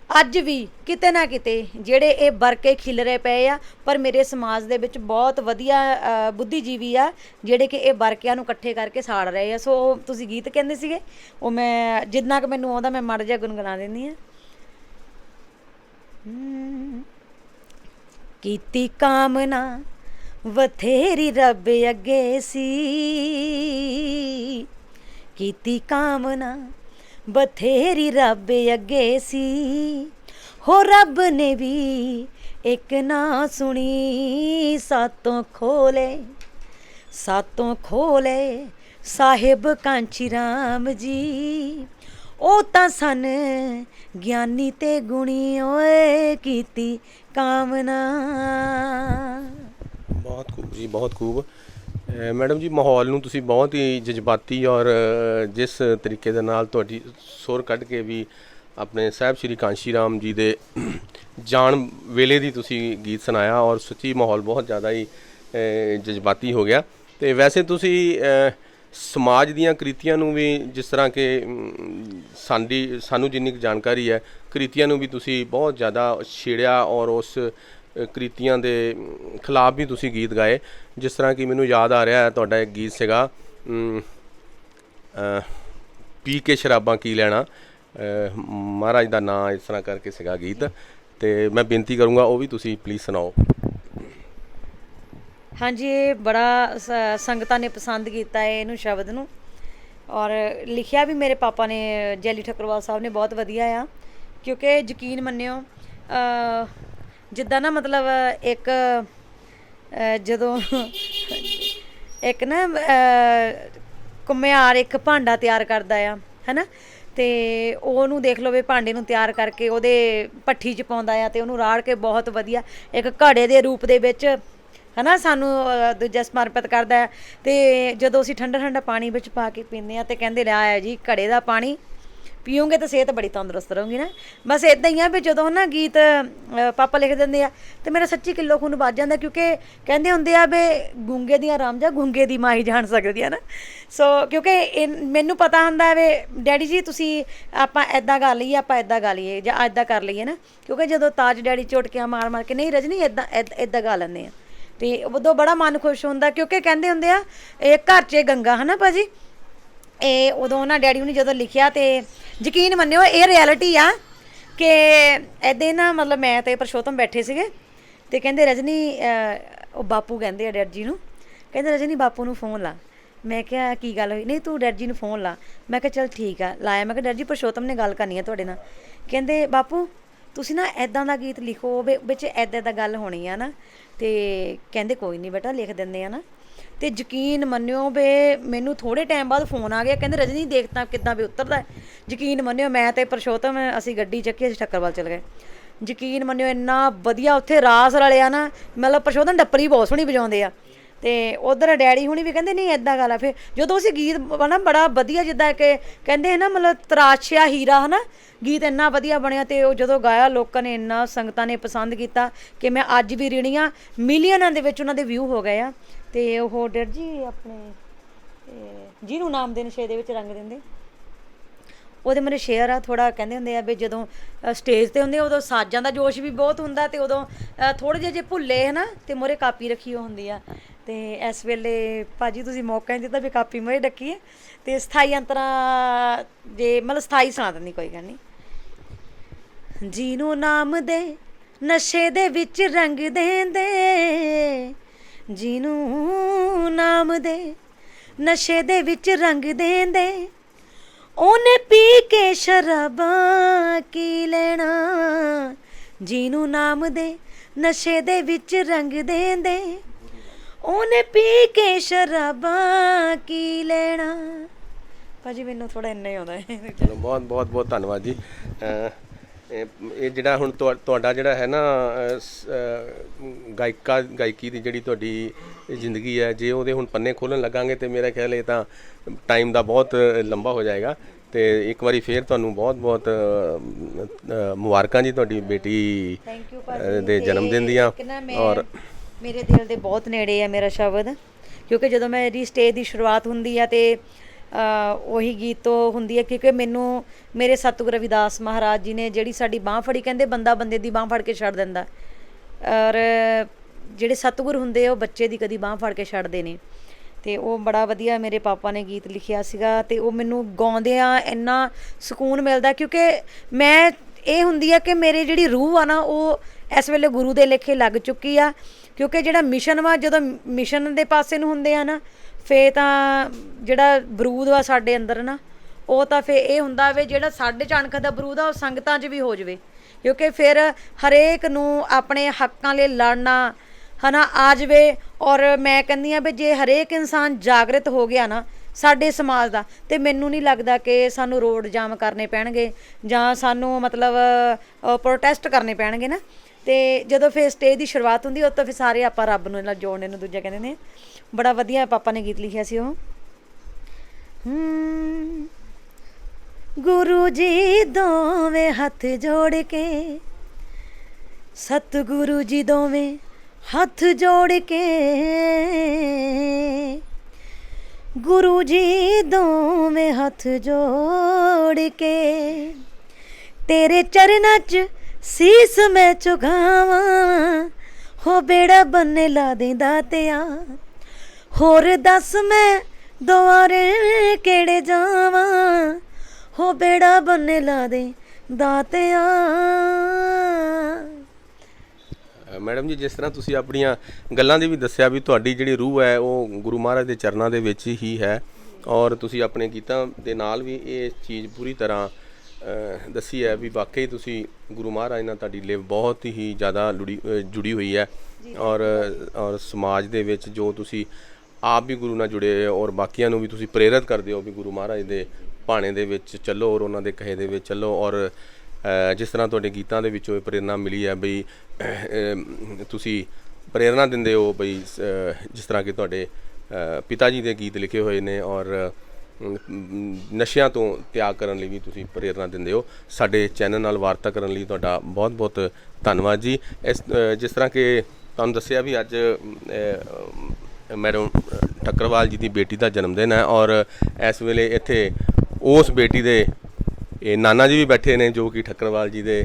ਅੱਜ ਵੀ ਕਿਤੇ ਨਾ ਕਿਤੇ ਜਿਹੜੇ ਇਹ ਵਰਕੇ ਖਿਲਰੇ ਪਏ ਆ, ਪਰ ਮੇਰੇ ਸਮਾਜ ਦੇ ਵਿੱਚ ਬਹੁਤ ਵਧੀਆ ਬੁੱਧੀਜੀਵੀ ਆ ਜਿਹੜੇ ਕਿ ਇਹ ਵਰਕਿਆਂ ਨੂੰ ਇਕੱਠੇ ਕਰਕੇ ਸਾੜ ਰਹੇ ਆ। ਸੋ ਤੁਸੀਂ ਗੀਤ ਕਹਿੰਦੇ ਸੀਗੇ, ਉਹ ਮੈਂ ਜਿੰਨਾ ਕੁ ਮੈਨੂੰ ਆਉਂਦਾ ਮੈਂ ਮਾੜਾ ਜਿਹਾ ਗੁਣਗੁਣਾ ਦਿੰਦੀ ਹਾਂ। ਕੀਤੀ ਕਾਮਨਾ ਬਥੇਰੀ ਰੱਬ ਅੱਗੇ ਸੀ, ਕੀਤੀ ਕਾਮਨਾ ਬਥੇਰੀ ਰੱਬ ਅੱਗੇ ਸੀ, ਹੋ ਰੱਬ ਨੇ ਵੀ ਇੱਕ ਨਾ ਸੁਣੀ, ਸਾਤੋਂ ਖੋਲੇ ਸਾਹਿਬ ਕਾਂਸ਼ੀ ਰਾਮ ਜੀ, ਉਹ ਤਾਂ ਸਨ ਗਿਆਨੀ ਤੇ ਗੁਣੀ, ਓਏ ਕੀਤੀ ਕਾਮਨਾ। ਬਹੁਤ ਖੂਬ ਜੀ, ਬਹੁਤ ਖੂਬ। ਮੈਡਮ ਜੀ, ਮਾਹੌਲ ਨੂੰ ਤੁਸੀਂ ਬਹੁਤ ਹੀ ਜਜ਼ਬਾਤੀ ਔਰ ਜਿਸ ਤਰੀਕੇ ਦੇ ਨਾਲ ਤੁਹਾਡੀ ਸੁਰ ਕੱਢ ਕੇ ਵੀ ਆਪਣੇ ਸਾਹਿਬ ਸ਼੍ਰੀ ਕਾਂਸ਼ੀ ਰਾਮ ਜੀ ਦੇ ਜਾਣ ਵੇਲੇ ਦੀ ਤੁਸੀਂ ਗੀਤ ਸੁਣਾਇਆ, ਔਰ ਸੱਚੀ ਮਾਹੌਲ ਬਹੁਤ ਜ਼ਿਆਦਾ ਹੀ ਜਜ਼ਬਾਤੀ ਹੋ ਗਿਆ। ਤੇ ਵੈਸੇ ਤੁਸੀਂ ਸਮਾਜ ਦੀਆਂ ਕ੍ਰਿਤੀਆਂ ਨੂੰ ਵੀ, ਜਿਸ ਤਰ੍ਹਾਂ ਕਿ ਸਾਨੂੰ ਜਿੰਨੀ ਕੁ ਜਾਣਕਾਰੀ ਹੈ, ਕ੍ਰਿਤੀਆਂ ਨੂੰ ਵੀ ਤੁਸੀਂ ਬਹੁਤ ਜ਼ਿਆਦਾ ਛੇੜਿਆ ਔਰ ਉਸ ਕ੍ਰਿਤੀਆਂ ਦੇ ਖਿਲਾਫ ਵੀ ਤੁਸੀਂ ਗੀਤ ਗਾਏ। ਜਿਸ ਤਰ੍ਹਾਂ ਕਿ ਮੈਨੂੰ ਯਾਦ ਆ ਰਿਹਾ ਤੁਹਾਡਾ ਇੱਕ ਗੀਤ ਸੀਗਾ, ਪੀ ਕੇ ਸ਼ਰਾਬਾਂ ਕੀ ਲੈਣਾ, ਮਹਾਰਾਜ ਦਾ ਨਾਂ ਇਸ ਤਰ੍ਹਾਂ ਕਰਕੇ ਸੀਗਾ ਗੀਤ, ਤੇ ਮੈਂ ਬੇਨਤੀ ਕਰੂੰਗਾ ਉਹ ਵੀ ਤੁਸੀਂ ਪਲੀਜ਼ ਸੁਣਾਓ। ਹਾਂਜੀ, ਇਹ ਬੜਾ ਸੰਗਤਾਂ ਨੇ ਪਸੰਦ ਕੀਤਾ ਹੈ ਇਹਨੂੰ ਸ਼ਬਦ ਨੂੰ, ਔਰ ਲਿਖਿਆ ਵੀ ਮੇਰੇ ਪਾਪਾ ਨੇ, ਜੈਲੀ ਠੱਕਰਵਾਲ ਸਾਹਿਬ ਨੇ, ਬਹੁਤ ਵਧੀਆ ਆ। ਕਿਉਂਕਿ ਯਕੀਨ ਮੰਨਿਓ ਜਿੱਦਾਂ ਨਾ ਮਤਲਬ ਇੱਕ ਜਦੋਂ ਇੱਕ ਨਾ ਘੁਮਿਆਰ ਇੱਕ ਭਾਂਡਾ ਤਿਆਰ ਕਰਦਾ ਆ ਹੈ ਨਾ, ਤੇ ਉਹਨੂੰ ਦੇਖ ਲਓ ਵੀ ਭਾਂਡੇ ਨੂੰ ਤਿਆਰ ਕਰਕੇ ਉਹਦੇ ਭੱਠੀ 'ਚ ਪਾਉਂਦਾ ਆ, ਤੇ ਉਹਨੂੰ ਰਾੜ ਕੇ ਬਹੁਤ ਵਧੀਆ ਇੱਕ ਘੜੇ ਦੇ ਰੂਪ ਦੇ ਵਿੱਚ ਹੈ ਨਾ ਸਾਨੂੰ ਦੂਜਾ ਸਮਰਪਿਤ ਕਰਦਾ ਹੈ। ਤੇ ਜਦੋਂ ਅਸੀਂ ਠੰਡਾ ਠੰਡਾ ਪਾਣੀ ਵਿੱਚ ਪਾ ਕੇ ਪੀਂਦੇ ਹਾਂ, ਤੇ ਕਹਿੰਦੇ ਰਿਹਾ ਹੈ ਜੀ ਘੜੇ ਦਾ ਪਾਣੀ ਪੀਓਗੇ ਤਾਂ ਸਿਹਤ ਬੜੀ ਤੰਦਰੁਸਤ ਰਹੂਗੀ ਨਾ। ਬਸ ਇੱਦਾਂ ਹੀ ਆ ਵੀ ਜਦੋਂ ਨਾ ਗੀਤ ਪਾਪਾ ਲਿਖ ਦਿੰਦੇ ਆ ਤੇ ਮੇਰਾ ਸੱਚੀ ਕਿੱਲੋ ਖੂਨ ਵੱਜ ਜਾਂਦਾ, ਕਿਉਂਕਿ ਕਹਿੰਦੇ ਹੁੰਦੇ ਆ ਵੀ ਗੂੰਗੇ ਦੀਆਂ ਰਾਮਝਾ ਗੂੰਗੇ ਦੀ ਮਾਂ ਹੀ ਜਾਣ ਸਕਦੀ ਆ ਨਾ। ਸੋ ਕਿਉਂਕਿ ਮੈਨੂੰ ਪਤਾ ਹੁੰਦਾ ਵੀ ਡੈਡੀ ਜੀ ਤੁਸੀਂ ਆਪਾਂ ਇੱਦਾਂ ਕਰ ਲਈਏ, ਆਪਾਂ ਇੱਦਾਂ ਗਾ ਲਈਏ ਜਾਂ ਇੱਦਾਂ ਕਰ ਲਈਏ ਨਾ, ਕਿਉਂਕਿ ਜਦੋਂ ਤਾਜ ਡੈਡੀ ਝੁਟਕਿਆਂ ਮਾਰ ਮਾਰ ਕੇ ਨਹੀਂ ਰਜਨੀ ਇੱਦਾਂ ਗਾ ਲੈਂਦੇ ਆ, ਤੇ ਉਦੋਂ ਬੜਾ ਮਨ ਖੁਸ਼ ਹੁੰਦਾ, ਕਿਉਂਕਿ ਕਹਿੰਦੇ ਹੁੰਦੇ ਆ ਇਹ ਘਰ 'ਚ ਗੰਗਾ ਹੈ ਨਾ ਭਾਜੀ। ਇਹ ਉਦੋਂ ਨਾ ਡੈਡੀ ਉਹਨੇ ਜਦੋਂ ਲਿਖਿਆ, ਤੇ ਯਕੀਨ ਮੰਨਿਓ ਇਹ ਰਿਐਲਿਟੀ ਆ ਕਿ ਇੱਦਾਂ ਨਾ ਮਤਲਬ ਮੈਂ ਤੇ ਪਰਸ਼ੋਤਮ ਬੈਠੇ ਸੀਗੇ, ਤੇ ਕਹਿੰਦੇ ਰਜਨੀ ਉਹ ਬਾਪੂ ਕਹਿੰਦੇ ਆ ਡੈਡ ਜੀ ਨੂੰ, ਕਹਿੰਦੇ ਰਜਨੀ ਬਾਪੂ ਨੂੰ ਫੋਨ ਲਾ। ਮੈਂ ਕਿਹਾ ਕੀ ਗੱਲ ਹੋਈ? ਨਹੀਂ ਤੂੰ ਡੈਡ ਜੀ ਨੂੰ ਫੋਨ ਲਾ। ਮੈਂ ਕਿਹਾ ਚੱਲ ਠੀਕ ਆ, ਲਾਇਆ। ਮੈਂ ਕਿਹਾ ਡੈਡ ਜੀ ਪੁਰਸ਼ੋਤਮ ਨੇ ਗੱਲ ਕਰਨੀ ਹੈ ਤੁਹਾਡੇ ਨਾਲ। ਕਹਿੰਦੇ ਬਾਪੂ ਤੁਸੀਂ ਨਾ ਇੱਦਾਂ ਦਾ ਗੀਤ ਲਿਖੋ ਵਿੱਚ ਇੱਦਾਂ ਦਾ ਗੱਲ ਹੋਣੀ ਆ ਨਾ। ਤੇ ਕਹਿੰਦੇ ਕੋਈ ਨਹੀਂ ਬੇਟਾ ਲਿਖ ਦਿੰਦੇ ਆ ਨਾ। ਤੇ ਯਕੀਨ ਮੰਨਿਓ ਵੀ ਮੈਨੂੰ ਥੋੜ੍ਹੇ ਟਾਈਮ ਬਾਅਦ ਫੋਨ ਆ ਗਿਆ, ਕਹਿੰਦੇ ਰਜਨੀ ਦੇਖ ਤਾਂ ਕਿੱਦਾਂ ਵੀ ਉਤਰਦਾ। ਯਕੀਨ ਮੰਨਿਓ ਮੈਂ ਤੇ ਪੁਰਸ਼ੋਤਮ ਅਸੀਂ ਗੱਡੀ ਚੱਕੀ, ਅਸੀਂ ਠੱਕਰਵਾਲ ਚਲੇ ਗਏ। ਯਕੀਨ ਮੰਨਿਓ ਇੰਨਾ ਵਧੀਆ ਉੱਥੇ ਰਾਸ ਰਲਿਆ ਨਾ, ਮਤਲਬ ਪੁਰਸ਼ੋਤਮ ਡੱਪਰੀ ਬਹੁਤ ਸੋਹਣੀ ਵਜਾਉਂਦੇ ਆ। ਤੇ ਉਧਰ ਡੈਡੀ ਹੁਣੀ ਵੀ ਕਹਿੰਦੇ ਨਹੀਂ ਇੱਦਾਂ ਗੱਲ ਆ। ਫਿਰ ਜਦੋਂ ਅਸੀਂ ਗੀਤ ਨਾ ਬੜਾ ਵਧੀਆ, ਜਿੱਦਾਂ ਕਿ ਕਹਿੰਦੇ ਨਾ ਮਤਲਬ ਤਰਾਸ਼ਿਆ ਹੀਰਾ ਹੈ ਨਾ, ਗੀਤ ਇੰਨਾ ਵਧੀਆ ਬਣਿਆ। ਤੇ ਉਹ ਜਦੋਂ ਗਾਇਆ ਲੋਕਾਂ ਨੇ ਇੰਨਾ ਸੰਗਤਾਂ ਨੇ ਪਸੰਦ ਕੀਤਾ ਕਿ ਮੈਂ ਅੱਜ ਵੀ ਰਿਣੀਆਂ ਮਿਲੀਅਨਾਂ ਦੇ ਵਿੱਚ ਉਹਨਾਂ ਦੇ ਵਿਊ ਹੋ ਗਏ ਆ। ਤੇ ਉਹ ਡੈਡ ਜੀ ਆਪਣੇ ਜਿਹਨੂੰ ਨਾਮ ਦੇ ਨਸ਼ੇ ਦੇ ਵਿੱਚ ਰੰਗ ਦਿੰਦੇ, ਉਹਦੇ ਮੇਰੇ ਸ਼ੇਅਰ ਆ। ਥੋੜ੍ਹਾ ਕਹਿੰਦੇ ਹੁੰਦੇ ਆ ਵੀ ਜਦੋਂ ਸਟੇਜ 'ਤੇ ਹੁੰਦੇ ਉਦੋਂ ਸਾਜ਼ਾਂ ਦਾ ਜੋਸ਼ ਵੀ ਬਹੁਤ ਹੁੰਦਾ, ਤੇ ਉਦੋਂ ਥੋੜ੍ਹੇ ਜਿਹੇ ਭੁੱਲੇ ਹੈ ਨਾ, ਤੇ ਮੋਰੇ ਕਾਪੀ ਰੱਖੀ ਉਹ ਹੁੰਦੀ ਆ। ਤੇ ਇਸ ਵੇਲੇ ਭਾਜੀ ਤੁਸੀਂ ਮੌਕਾ ਨਹੀਂ ਦਿੱਤਾ ਵੀ ਕਾਪੀ ਮੋਰੇ ਰੱਖੀ ਹੈ। ਤੇ ਸਥਾਈ ਅੰਤਰਾ ਜੇ ਮਤਲਬ ਸਥਾਈ ਸੁਣਾ ਦਿੰਦੀ, ਕੋਈ ਗੱਲ ਨਹੀਂ। ਜਿਹਨੂੰ ਨਾਮ ਦੇ ਨਸ਼ੇ ਦੇ ਵਿੱਚ ਰੰਗ ਦੇਂਦੇ, ਜਿਹਨੂੰ ਨਾਮ ਦੇ ਨਸ਼ੇ ਦੇ ਵਿੱਚ ਰੰਗ ਦੇਂਦੇ, ਉਹਨੇ ਪੀ ਕੇ ਸ਼ਰਾਬਾਂ ਕੀ ਲੈਣਾ। ਜਿਹਨੂੰ ਨਾਮ ਦੇ ਨਸ਼ੇ ਦੇ ਵਿੱਚ ਰੰਗ ਦੇਂਦੇ, ਉਹਨੇ ਪੀ ਕੇ ਸ਼ਰਾਬਾਂ ਕੀ ਲੈਣਾ। ਭਾਜੀ ਮੈਨੂੰ ਥੋੜਾ ਇੰਨਾ ਹੀ ਆਉਂਦਾ ਹੈ। ਚਲੋ ਬਹੁਤ ਬਹੁਤ ਬਹੁਤ ਧੰਨਵਾਦ ਜੀ। ਇਹ ਜਿਹੜਾ ਹੁਣ ਤੁਹਾਡਾ ਜਿਹੜਾ ਹੈ ਨਾ ਗਾਇਕੀ ਦੀ ਜਿਹੜੀ ਤੁਹਾਡੀ ਜ਼ਿੰਦਗੀ ਹੈ, ਜੇ ਉਹਦੇ ਹੁਣ ਪੰਨੇ ਖੋਲ੍ਹਣ ਲੱਗਾਂਗੇ ਤੇ ਮੇਰਾ ਖਿਆਲ ਇਹ ਤਾਂ ਟਾਈਮ ਦਾ ਬਹੁਤ ਲੰਬਾ ਹੋ ਜਾਏਗਾ। ਤੇ ਇੱਕ ਵਾਰੀ ਫੇਰ ਤੁਹਾਨੂੰ ਬਹੁਤ ਬਹੁਤ ਮੁਬਾਰਕਾਂ ਜੀ ਤੁਹਾਡੀ ਬੇਟੀ ਦੇ ਜਨਮ ਦਿਨ ਦੀਆਂ। ਔਰ ਮੇਰੇ ਦਿਲ ਦੇ ਬਹੁਤ ਨੇੜੇ ਆ ਮੇਰਾ ਸ਼ਬਦ, ਕਿਉਂਕਿ ਜਦੋਂ ਮੇਰੀ ਸਟੇਜ ਦੀ ਸ਼ੁਰੂਆਤ ਹੁੰਦੀ ਆ ਤੇ ਉਹੀ ਗੀਤ ਤੋਂ ਹੁੰਦੀ ਹੈ, ਕਿਉਂਕਿ ਮੈਨੂੰ ਮੇਰੇ ਸਤਿਗੁਰੂ ਰਵਿਦਾਸ ਮਹਾਰਾਜ ਜੀ ਨੇ ਜਿਹੜੀ ਸਾਡੀ ਬਾਂਹ ਫੜੀ, ਕਹਿੰਦੇ ਬੰਦਾ ਬੰਦੇ ਦੀ ਬਾਂਹ ਫੜ ਕੇ ਛੱਡ ਦਿੰਦਾ, ਔਰ ਜਿਹੜੇ ਸਤਿਗੁਰ ਹੁੰਦੇ ਉਹ ਬੱਚੇ ਦੀ ਕਦੀ ਬਾਂਹ ਫੜ ਕੇ ਛੱਡਦੇ ਨੇ। ਤੇ ਉਹ ਬੜਾ ਵਧੀਆ ਮੇਰੇ ਪਾਪਾ ਨੇ ਗੀਤ ਲਿਖਿਆ ਸੀਗਾ, ਤੇ ਉਹ ਮੈਨੂੰ ਗਾਉਂਦਿਆਂ ਇੰਨਾ ਸਕੂਨ ਮਿਲਦਾ, ਕਿਉਂਕਿ ਮੈਂ ਇਹ ਹੁੰਦੀ ਆ ਕਿ ਮੇਰੀ ਜਿਹੜੀ ਰੂਹ ਆ ਨਾ ਉਹ ਇਸ ਵੇਲੇ ਗੁਰੂ ਦੇ ਲੇਖੇ ਲੱਗ ਚੁੱਕੀ ਆ। ਕਿਉਂਕਿ ਜਿਹੜਾ ਮਿਸ਼ਨ ਵਾ, ਜਦੋਂ ਮਿਸ਼ਨ ਦੇ ਪਾਸੇ ਨੂੰ ਹੁੰਦੇ ਆ ਨਾ, ਫੇ ਤਾਂ ਜਿਹੜਾ ਬਰੂਦ ਵਾ ਸਾਡੇ ਅੰਦਰ ਨਾ, ਉਹ ਤਾਂ ਫੇ ਇਹ ਹੁੰਦਾ ਵੇ ਜਿਹੜਾ ਸਾਡੇ ਅਣਖ ਦਾ ਬਰੂਦ ਆ ਉਹ ਸੰਗਤਾਂ 'ਚ ਵੀ ਹੋ ਜਾਵੇ। ਕਿਉਂਕਿ ਫਿਰ ਹਰੇਕ ਨੂੰ ਆਪਣੇ ਹੱਕਾਂ ਲਈ ਲੜਨਾ ਹੈ ਨਾ ਆ ਜਾਵੇ। ਔਰ ਮੈਂ ਕਹਿੰਦੀ ਹਾਂ ਵੀ ਜੇ ਹਰੇਕ ਇਨਸਾਨ ਜਾਗਰਤ ਹੋ ਗਿਆ ਨਾ ਸਾਡੇ ਸਮਾਜ ਦਾ, ਤੇ ਮੈਨੂੰ ਨਹੀਂ ਲੱਗਦਾ ਕਿ ਸਾਨੂੰ ਰੋਡ ਜਾਮ ਕਰਨੇ ਪੈਣਗੇ ਜਾਂ ਸਾਨੂੰ ਮਤਲਬ ਪ੍ਰੋਟੈਸਟ ਕਰਨੇ ਪੈਣਗੇ ਨਾ। ਤੇ ਜਦੋਂ ਫਿਰ ਸਟੇਜ ਦੀ ਸ਼ੁਰੂਆਤ ਹੁੰਦੀ ਉਹ ਤਾਂ ਫਿਰ ਸਾਰੇ ਆਪਾਂ ਰੱਬ ਨੂੰ ਨਾਲ ਜੋੜਨੇ ਨੂੰ ਦੂਜਾ ਕਹਿੰਦੇ ਨੇ। ਬੜਾ ਵਧੀਆ ਪਾਪਾ ਨੇ ਗੀਤ ਲਿਖਿਆ ਸੀ ਉਹ। ਗੁਰੂ ਜੀ ਦੋਵੇਂ ਹੱਥ ਜੋੜ ਕੇ, ਸਤਿਗੁਰੂ ਜੀ ਦੋਵੇਂ ਹੱਥ ਜੋੜ ਕੇ, ਗੁਰੂ ਜੀ ਦੋਵੇਂ ਹੱਥ ਜੋੜ ਕੇ, ਤੇਰੇ ਚਰਨਾਂ 'ਚ ਸੀਸ ਮੈਂ ਝੁਕਾਵਾਂ, ਹੋ ਬੇੜਾ ਬੰਨੇ ਲਾ ਦੇ ਦਾਤਿਆ, ਹੋਰ ਦੱਸ ਮੈਂ ਦੁਆਰੇ ਕਿਹੜੇ ਜਾਵਾਂ, ਹੋ ਬੇੜਾ ਬੰਨੇ ਲਾ ਦੇ ਦਾਤਿਆ। ਮੈਡਮ ਜੀ, ਜਿਸ ਤਰ੍ਹਾਂ ਤੁਸੀਂ ਆਪਣੀਆਂ ਗੱਲਾਂ ਦੇ ਵੀ ਦੱਸਿਆ ਵੀ ਤੁਹਾਡੀ ਜਿਹੜੀ ਰੂਹ ਹੈ ਉਹ ਗੁਰੂ ਮਹਾਰਾਜ ਦੇ ਚਰਨਾਂ ਦੇ ਵਿੱਚ ਹੀ ਹੈ, ਔਰ ਤੁਸੀਂ ਆਪਣੇ ਗੀਤਾਂ ਦੇ ਨਾਲ ਵੀ ਇਹ ਚੀਜ਼ ਪੂਰੀ ਤਰ੍ਹਾਂ ਦੱਸੀ ਹੈ ਵੀ ਵਾਕਈ ਤੁਸੀਂ ਗੁਰੂ ਮਹਾਰਾਜ ਨਾਲ ਤੁਹਾਡੀ ਲਿਵ ਬਹੁਤ ਹੀ ਜ਼ਿਆਦਾ ਜੁੜੀ ਹੋਈ ਹੈ। ਔਰ ਸਮਾਜ ਦੇ ਵਿੱਚ ਜੋ ਤੁਸੀਂ ਆਪ ਵੀ ਗੁਰੂ ਨਾਲ ਜੁੜੇ ਔਰ ਬਾਕੀਆਂ ਨੂੰ ਵੀ ਤੁਸੀਂ ਪ੍ਰੇਰਿਤ ਕਰਦੇ ਹੋ ਵੀ ਗੁਰੂ ਮਹਾਰਾਜ ਦੇ ਭਾਣੇ ਦੇ ਵਿੱਚ ਚੱਲੋ ਔਰ ਉਹਨਾਂ ਦੇ ਕਹੇ ਦੇ ਵਿੱਚ ਚੱਲੋ। ਔਰ ਜਿਸ ਤਰ੍ਹਾਂ ਤੁਹਾਡੇ ਗੀਤਾਂ ਦੇ ਵਿੱਚੋਂ ਇਹ ਪ੍ਰੇਰਨਾ ਮਿਲੀ ਹੈ ਬਈ ਤੁਸੀਂ ਪ੍ਰੇਰਨਾ ਦਿੰਦੇ ਹੋ ਬਈ ਜਿਸ ਤਰ੍ਹਾਂ ਕਿ ਤੁਹਾਡੇ ਪਿਤਾ ਜੀ ਦੇ ਗੀਤ ਲਿਖੇ ਹੋਏ ਨੇ, ਔਰ ਨਸ਼ਿਆਂ ਤੋਂ ਤਿਆਗ ਕਰਨ ਲਈ ਵੀ ਤੁਸੀਂ ਪ੍ਰੇਰਨਾ ਦਿੰਦੇ ਹੋ। ਸਾਡੇ ਚੈਨਲ ਨਾਲ ਵਾਰਤਾ ਕਰਨ ਲਈ ਤੁਹਾਡਾ ਬਹੁਤ ਬਹੁਤ ਧੰਨਵਾਦ ਜੀ। ਜਿਸ ਤਰ੍ਹਾਂ ਕਿ ਤੁਹਾਨੂੰ ਦੱਸਿਆ ਵੀ ਅੱਜ ਮੈਡਮ ਠੱਕਰਵਾਲ ਜੀ ਦੀ ਬੇਟੀ ਦਾ ਜਨਮ ਦਿਨ ਹੈ, ਔਰ ਇਸ ਵੇਲੇ ਇੱਥੇ ਉਸ ਬੇਟੀ ਦੇ ਇਹ ਨਾਨਾ ਜੀ ਵੀ ਬੈਠੇ ਨੇ ਜੋ ਕਿ ਠੱਕਰਵਾਲ ਜੀ ਦੇ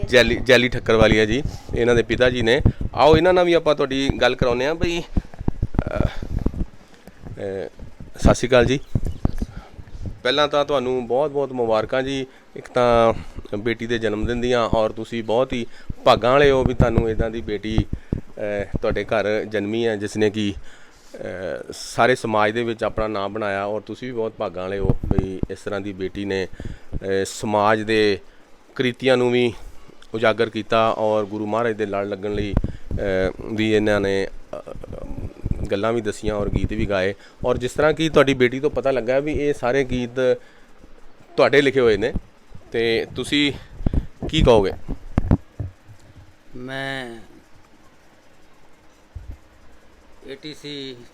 ਜੈਲੀ ਠੱਕਰਵਾਲੀਆ ਜੀ ਇਹਨਾਂ ਦੇ ਪਿਤਾ ਜੀ ਨੇ। ਆਓ ਇਹਨਾਂ ਨਾਲ ਵੀ ਆਪਾਂ ਤੁਹਾਡੀ ਗੱਲ ਕਰਾਉਂਦੇ ਹਾਂ ਬਈ। ਸਤਿ ਸ਼੍ਰੀ ਅਕਾਲ ਜੀ। ਪਹਿਲਾਂ ਤਾਂ ਤੁਹਾਨੂੰ ਬਹੁਤ ਬਹੁਤ ਮੁਬਾਰਕਾਂ ਜੀ, ਇੱਕ ਤਾਂ ਬੇਟੀ ਦੇ ਜਨਮ ਦਿਨ ਦੀਆਂ, ਔਰ ਤੁਸੀਂ ਬਹੁਤ ਹੀ ਭਾਗਾਂ ਵਾਲੇ ਹੋ ਵੀ ਤੁਹਾਨੂੰ ਇੱਦਾਂ ਦੀ ਬੇਟੀ ਤੁਹਾਡੇ ਘਰ ਜਨਮੀ ਹੈ, ਜਿਸ ਨੇ ਕਿ ਸਾਰੇ ਸਮਾਜ ਦੇ ਵਿੱਚ ਆਪਣਾ ਨਾਮ ਬਣਾਇਆ, ਔਰ ਤੁਸੀਂ ਵੀ ਬਹੁਤ ਭਾਗਾਂ ਵਾਲੇ ਹੋ ਵੀ ਇਸ ਤਰ੍ਹਾਂ ਦੀ ਬੇਟੀ ਨੇ ਸਮਾਜ ਦੇ ਕ੍ਰਿਤੀਆਂ ਨੂੰ ਵੀ ਉਜਾਗਰ ਕੀਤਾ, ਔਰ ਗੁਰੂ ਮਹਾਰਾਜ ਦੇ ਲੜ ਲੱਗਣ ਲਈ ਵੀ ਇਹਨਾਂ ਨੇ ਗੱਲਾਂ ਵੀ ਦਸੀਆਂ ਔਰ ਗੀਤ ਵੀ ਗਾਏ। ਔਰ ਜਿਸ ਤਰ੍ਹਾਂ ਕਿ ਤੁਹਾਡੀ ਬੇਟੀ ਤੋਂ ਪਤਾ ਲੱਗਾ ਵੀ ਇਹ ਸਾਰੇ ਗੀਤ ਤੁਹਾਡੇ ਲਿਖੇ ਹੋਏ ਨੇ, ਤੇ ਤੁਸੀਂ ਕੀ ਕਹੋਗੇ? ਮੈਂ ATC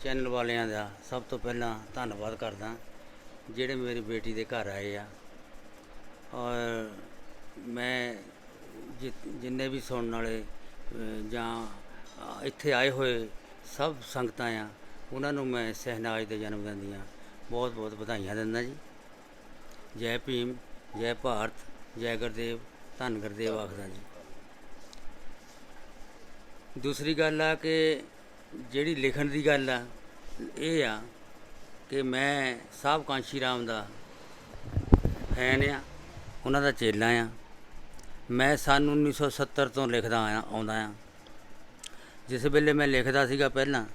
ਚੈਨਲ ਵਾਲਿਆਂ ਦਾ ਸਭ ਤੋਂ ਪਹਿਲਾਂ ਧੰਨਵਾਦ ਕਰਦਾ ਜਿਹੜੇ ਮੇਰੀ ਬੇਟੀ ਦੇ ਘਰ ਆਏ ਆ, ਔਰ ਮੈਂ ਜਿੰਨੇ ਵੀ ਸੁਣਨ ਵਾਲੇ ਜਾਂ ਇੱਥੇ ਆਏ ਹੋਏ ਸਭ ਸੰਗਤਾਂ ਆ, ਉਹਨਾਂ ਨੂੰ ਮੈਂ ਸਹਿਨਾਜ ਦੇ ਜਨਮ ਦਿਨ ਦੀਆਂ ਬਹੁਤ ਬਹੁਤ ਵਧਾਈਆਂ ਦਿੰਦਾ ਜੀ। ਜੈ ਭੀਮ, ਜੈ ਭਾਰਤ, ਜੈ ਗੁਰਦੇਵ, ਧੰਨ ਗੁਰਦੇਵ ਆਖਦਾ ਜੀ। ਦੂਸਰੀ ਗੱਲ ਆ ਕਿ ਜਿਹੜੀ ਲਿਖਣ ਦੀ ਗੱਲ ਆ, ਇਹ ਆ ਕਿ ਮੈਂ ਸਾਹਿਬ ਕਾਂਸ਼ੀ ਰਾਮ ਦਾ ਫੈਨ ਆ, ਉਹਨਾਂ ਦਾ ਚੇਲਾ ਆ। ਮੈਂ ਸੰਨ 1970 ਤੋਂ ਲਿਖਦਾ ਆਉਂਦਾ ਆ। ਜਿਸ ਵੇਲੇ ਮੈਂ ਲਿਖਦਾ ਸੀਗਾ ਪਹਿਲਾਂ,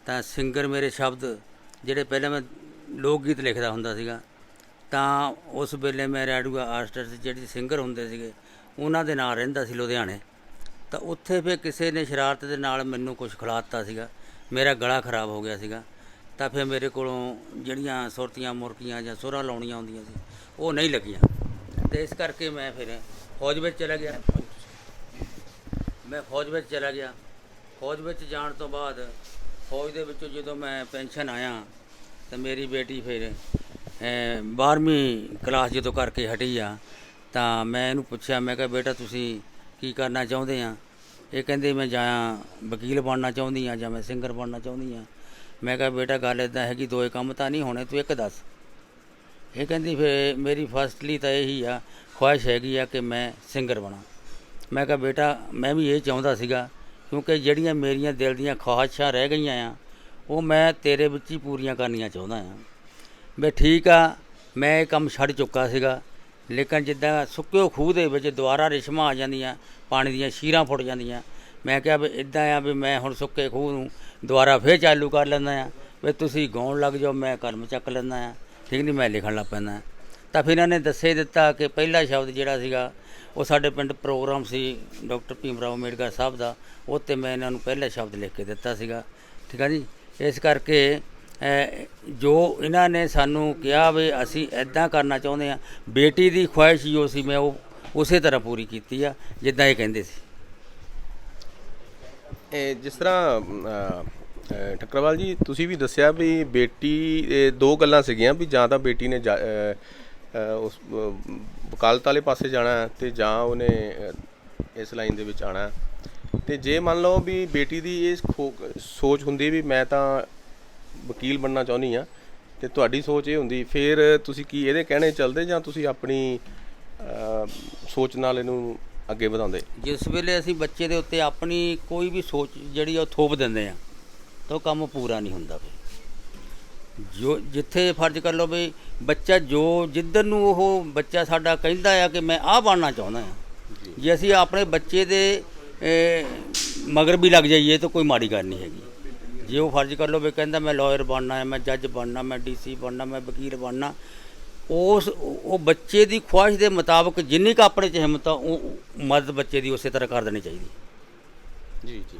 ਤਾਂ ਸਿੰਗਰ ਮੇਰੇ ਸ਼ਬਦ ਜਿਹੜੇ ਪਹਿਲਾਂ ਮੈਂ ਲੋਕ ਗੀਤ ਲਿਖਦਾ ਹੁੰਦਾ ਸੀਗਾ, ਤਾਂ ਉਸ ਵੇਲੇ ਮੈਂ ਰੇਡੀਓ ਆਰਟਿਸਟ ਜਿਹੜੇ ਸਿੰਗਰ ਹੁੰਦੇ ਸੀਗੇ ਉਹਨਾਂ ਦੇ ਨਾਲ ਰਹਿੰਦਾ ਸੀ ਲੁਧਿਆਣੇ। ਤਾਂ ਉੱਥੇ ਫਿਰ ਕਿਸੇ ਨੇ ਸ਼ਰਾਰਤ ਦੇ ਨਾਲ ਮੈਨੂੰ ਕੁਝ ਖਿਲਾ ਦਿੱਤਾ ਸੀਗਾ, ਮੇਰਾ ਗਲਾ ਖਰਾਬ ਹੋ ਗਿਆ ਸੀਗਾ। ਤਾਂ ਫਿਰ ਮੇਰੇ ਕੋਲੋਂ ਜਿਹੜੀਆਂ ਸੁਰਤੀਆਂ ਮੁਰਕੀਆਂ ਜਾਂ ਸੁਰਾਂ ਲਾਉਣੀਆਂ ਹੁੰਦੀਆਂ ਸੀ ਉਹ ਨਹੀਂ ਲੱਗੀਆਂ, ਅਤੇ ਇਸ ਕਰਕੇ ਮੈਂ ਫਿਰ ਫੌਜ ਵਿੱਚ ਚਲਾ ਗਿਆ। ਮੈਂ ਫੌਜ ਵਿੱਚ ਚਲਾ ਗਿਆ। ਫੌਜ ਵਿੱਚ ਜਾਣ ਤੋਂ ਬਾਅਦ ਫੌਜ ਦੇ ਵਿੱਚੋਂ ਜਦੋਂ ਮੈਂ ਪੈਨਸ਼ਨ ਆਇਆ ਤਾਂ ਮੇਰੀ ਬੇਟੀ ਫਿਰ 12ਵੀਂ ਕਲਾਸ ਜਦੋਂ ਕਰਕੇ ਹਟੀ ਆ, ਤਾਂ ਮੈਂ ਇਹਨੂੰ ਪੁੱਛਿਆ, ਮੈਂ ਕਿਹਾ ਬੇਟਾ ਤੁਸੀਂ ਕੀ ਕਰਨਾ ਚਾਹੁੰਦੇ ਆ? ਇਹ ਕਹਿੰਦੇ ਮੈਂ ਜਾਂ ਵਕੀਲ ਬਣਨਾ ਚਾਹੁੰਦੀ ਹਾਂ ਜਾਂ ਮੈਂ ਸਿੰਗਰ ਬਣਨਾ ਚਾਹੁੰਦੀ ਹਾਂ। ਮੈਂ ਕਿਹਾ ਬੇਟਾ ਗੱਲ ਇੱਦਾਂ ਹੈਗੀ, ਦੋਏ ਕੰਮ ਤਾਂ ਨਹੀਂ ਹੋਣੇ, ਤੂੰ ਇੱਕ ਦੱਸ। ਇਹ ਕਹਿੰਦੀ ਫਿਰ ਮੇਰੀ ਫਸਟਲੀ ਤਾਂ ਇਹੀ ਆ, ਖੁਆਇਸ਼ ਹੈਗੀ ਆ ਕਿ ਮੈਂ ਸਿੰਗਰ ਬਣਾ। ਮੈਂ ਕਿਹਾ ਬੇਟਾ ਮੈਂ ਵੀ ਇਹ ਚਾਹੁੰਦਾ ਸੀਗਾ, ਕਿਉਂਕਿ ਜਿਹੜੀਆਂ ਮੇਰੀਆਂ ਦਿਲ ਦੀਆਂ ਖੁਆਇਸ਼ਾਂ ਰਹਿ ਗਈਆਂ ਆ ਉਹ ਮੈਂ ਤੇਰੇ ਵਿੱਚ ਹੀ ਪੂਰੀਆਂ ਕਰਨੀਆਂ ਚਾਹੁੰਦਾ ਆ। ਵੀ ਠੀਕ ਆ, ਮੈਂ ਇਹ ਕੰਮ ਛੱਡ ਚੁੱਕਾ ਸੀਗਾ, ਲੇਕਿਨ ਜਿੱਦਾਂ ਸੁੱਕਿਓ ਖੂਹ ਦੇ ਵਿੱਚ ਦੁਬਾਰਾ ਰਿਸ਼ਮਾਂ ਆ ਜਾਂਦੀਆਂ, ਪਾਣੀ ਦੀਆਂ ਸ਼ੀਰਾਂ ਫੁੱਟ ਜਾਂਦੀਆਂ। ਮੈਂ ਕਿਹਾ ਵੀ ਇੱਦਾਂ ਆ ਵੀ ਮੈਂ ਹੁਣ ਸੁੱਕੇ ਖੂਹ ਨੂੰ ਦੁਬਾਰਾ ਫੇਰ ਚਾਲੂ ਕਰ ਲੈਂਦਾ ਆ, ਵੀ ਤੁਸੀਂ ਗਾਉਣ ਲੱਗ ਜਾਓ, ਮੈਂ ਕਲਮ ਚੱਕ ਲੈਂਦਾ ਆ, ਠੀਕ ਨਹੀਂ, ਮੈਂ ਲਿਖਣ ਲੱਗ ਪੈਂਦਾ। ਤਾਂ ਫਿਰ ਇਹਨਾਂ ਨੇ ਦੱਸੇ ਦਿੱਤਾ ਕਿ ਪਹਿਲਾ ਸ਼ਬਦ ਜਿਹੜਾ ਸੀਗਾ ਉਹ ਸਾਡੇ ਪਿੰਡ ਪ੍ਰੋਗਰਾਮ ਸੀ ਡਾਕਟਰ ਭੀਮ ਰਾਓ ਅੰਬੇਡਕਰ ਸਾਹਿਬ ਦਾ, ਉਹ 'ਤੇ ਮੈਂ ਇਹਨਾਂ ਨੂੰ ਪਹਿਲਾ ਸ਼ਬਦ ਲਿਖ ਕੇ ਦਿੱਤਾ ਸੀਗਾ, ਠੀਕ ਆ ਜੀ। ਇਸ ਕਰਕੇ ਜੋ ਇਹਨਾਂ ਨੇ ਸਾਨੂੰ ਕਿਹਾ ਵੀ ਅਸੀਂ ਇੱਦਾਂ ਕਰਨਾ ਚਾਹੁੰਦੇ ਹਾਂ, ਬੇਟੀ ਦੀ ਖੁਆਇਸ਼ ਜੋ ਸੀ ਮੈਂ ਉਹ ਉਸੇ ਤਰ੍ਹਾਂ ਪੂਰੀ ਕੀਤੀ ਆ ਜਿੱਦਾਂ ਇਹ ਕਹਿੰਦੇ ਸੀ। ਜਿਸ ਤਰ੍ਹਾਂ ਠੱਕਰਵਾਲ ਜੀ ਤੁਸੀਂ ਵੀ ਦੱਸਿਆ ਵੀ ਬੇਟੀ ਦੋ ਗੱਲਾਂ ਸੀਗੀਆਂ ਵੀ ਜਾਂ ਤਾਂ ਬੇਟੀ ਨੇ ਉਸ ਵਕਾਲਤ ਵਾਲੇ ਪਾਸੇ ਜਾਣਾ ਅਤੇ ਜਾਂ ਉਹਨੇ ਇਸ ਲਾਈਨ ਦੇ ਵਿੱਚ ਆਉਣਾ। ਅਤੇ ਜੇ ਮੰਨ ਲਓ ਵੀ ਬੇਟੀ ਦੀ ਇਹ ਸੋਚ ਹੁੰਦੀ ਵੀ ਮੈਂ ਤਾਂ ਵਕੀਲ ਬਣਨਾ ਚਾਹੁੰਦੀ ਹਾਂ ਅਤੇ ਤੁਹਾਡੀ ਸੋਚ ਇਹ ਹੁੰਦੀ, ਫਿਰ ਤੁਸੀਂ ਕੀ ਇਹਦੇ ਕਹਿਣੇ ਚੱਲਦੇ ਜਾਂ ਤੁਸੀਂ ਆਪਣੀ ਸੋਚ ਨਾਲ ਇਹਨੂੰ ਅੱਗੇ ਵਧਾਉਂਦੇ? ਜਿਸ ਵੇਲੇ ਅਸੀਂ ਬੱਚੇ ਦੇ ਉੱਤੇ ਆਪਣੀ ਕੋਈ ਵੀ ਸੋਚ ਜਿਹੜੀ ਉਹ ਥੋਪ ਦਿੰਦੇ ਆ ਤਾਂ ਉਹ ਕੰਮ ਪੂਰਾ ਨਹੀਂ ਹੁੰਦਾ। ਜੋ ਜਿੱਥੇ ਫਰਜ਼ ਕਰ ਲਓ ਵੀ ਬੱਚਾ ਜੋ ਜਿੱਧਰ ਨੂੰ ਉਹ ਬੱਚਾ ਸਾਡਾ ਕਹਿੰਦਾ ਆ ਕਿ ਮੈਂ ਆਹ ਬਣਨਾ ਚਾਹੁੰਦਾ ਹਾਂ, ਜੇ ਅਸੀਂ ਆਪਣੇ ਬੱਚੇ ਦੇ ਮਗਰ ਵੀ ਲੱਗ ਜਾਈਏ ਤਾਂ ਕੋਈ ਮਾੜੀ ਗੱਲ ਨਹੀਂ ਹੈਗੀ। ਜੇ ਉਹ ਫਰਜ਼ ਕਰ ਲਓ ਵੀ ਕਹਿੰਦਾ ਮੈਂ ਲਾਇਰ ਬਣਨਾ ਹੈ, ਮੈਂ ਜੱਜ ਬਣਨਾ, ਮੈਂ DC ਬਣਨਾ, ਮੈਂ ਵਕੀਲ ਬਣਨਾ, ਉਹ ਬੱਚੇ ਦੀ ਖੁਆਇਸ਼ ਦੇ ਮੁਤਾਬਕ ਜਿੰਨੀ ਕੁ ਆਪਣੇ 'ਚ ਹਿੰਮਤ ਆ ਉਹ ਮਦਦ ਬੱਚੇ ਦੀ ਉਸੇ ਤਰ੍ਹਾਂ ਕਰ ਦੇਣੀ ਚਾਹੀਦੀ। ਜੀ ਜੀ।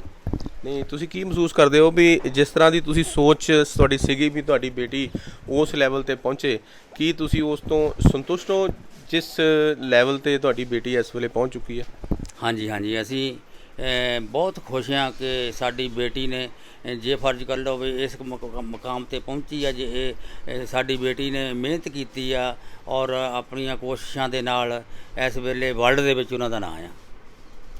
ਨਹੀਂ ਤੁਸੀਂ ਕੀ ਮਹਿਸੂਸ ਕਰਦੇ ਹੋ ਵੀ ਜਿਸ ਤਰ੍ਹਾਂ ਦੀ ਤੁਸੀਂ ਸੋਚ ਤੁਹਾਡੀ ਸੀਗੀ ਵੀ ਤੁਹਾਡੀ ਬੇਟੀ ਉਸ ਲੈਵਲ 'ਤੇ ਪਹੁੰਚੇ, ਕੀ ਤੁਸੀਂ ਉਸ ਤੋਂ ਸੰਤੁਸ਼ਟ ਹੋ ਜਿਸ ਲੈਵਲ 'ਤੇ ਤੁਹਾਡੀ ਬੇਟੀ ਇਸ ਵੇਲੇ ਪਹੁੰਚ ਚੁੱਕੀ ਹੈ? ਹਾਂਜੀ ਹਾਂਜੀ, ਅਸੀਂ ਬਹੁਤ ਖੁਸ਼ ਹਾਂ ਕਿ ਸਾਡੀ ਬੇਟੀ ਨੇ ਜੇ ਫਰਜ਼ ਕਰ ਲਓ ਵੀ ਇਸ ਮੁਕਾਮ 'ਤੇ ਪਹੁੰਚੀ ਆ। ਜੇ ਇਹ ਸਾਡੀ ਬੇਟੀ ਨੇ ਮਿਹਨਤ ਕੀਤੀ ਆ ਔਰ ਆਪਣੀਆਂ ਕੋਸ਼ਿਸ਼ਾਂ ਦੇ ਨਾਲ ਇਸ ਵੇਲੇ ਵਰਲਡ ਦੇ ਵਿੱਚ ਉਹਨਾਂ ਦਾ ਨਾਂ ਆ।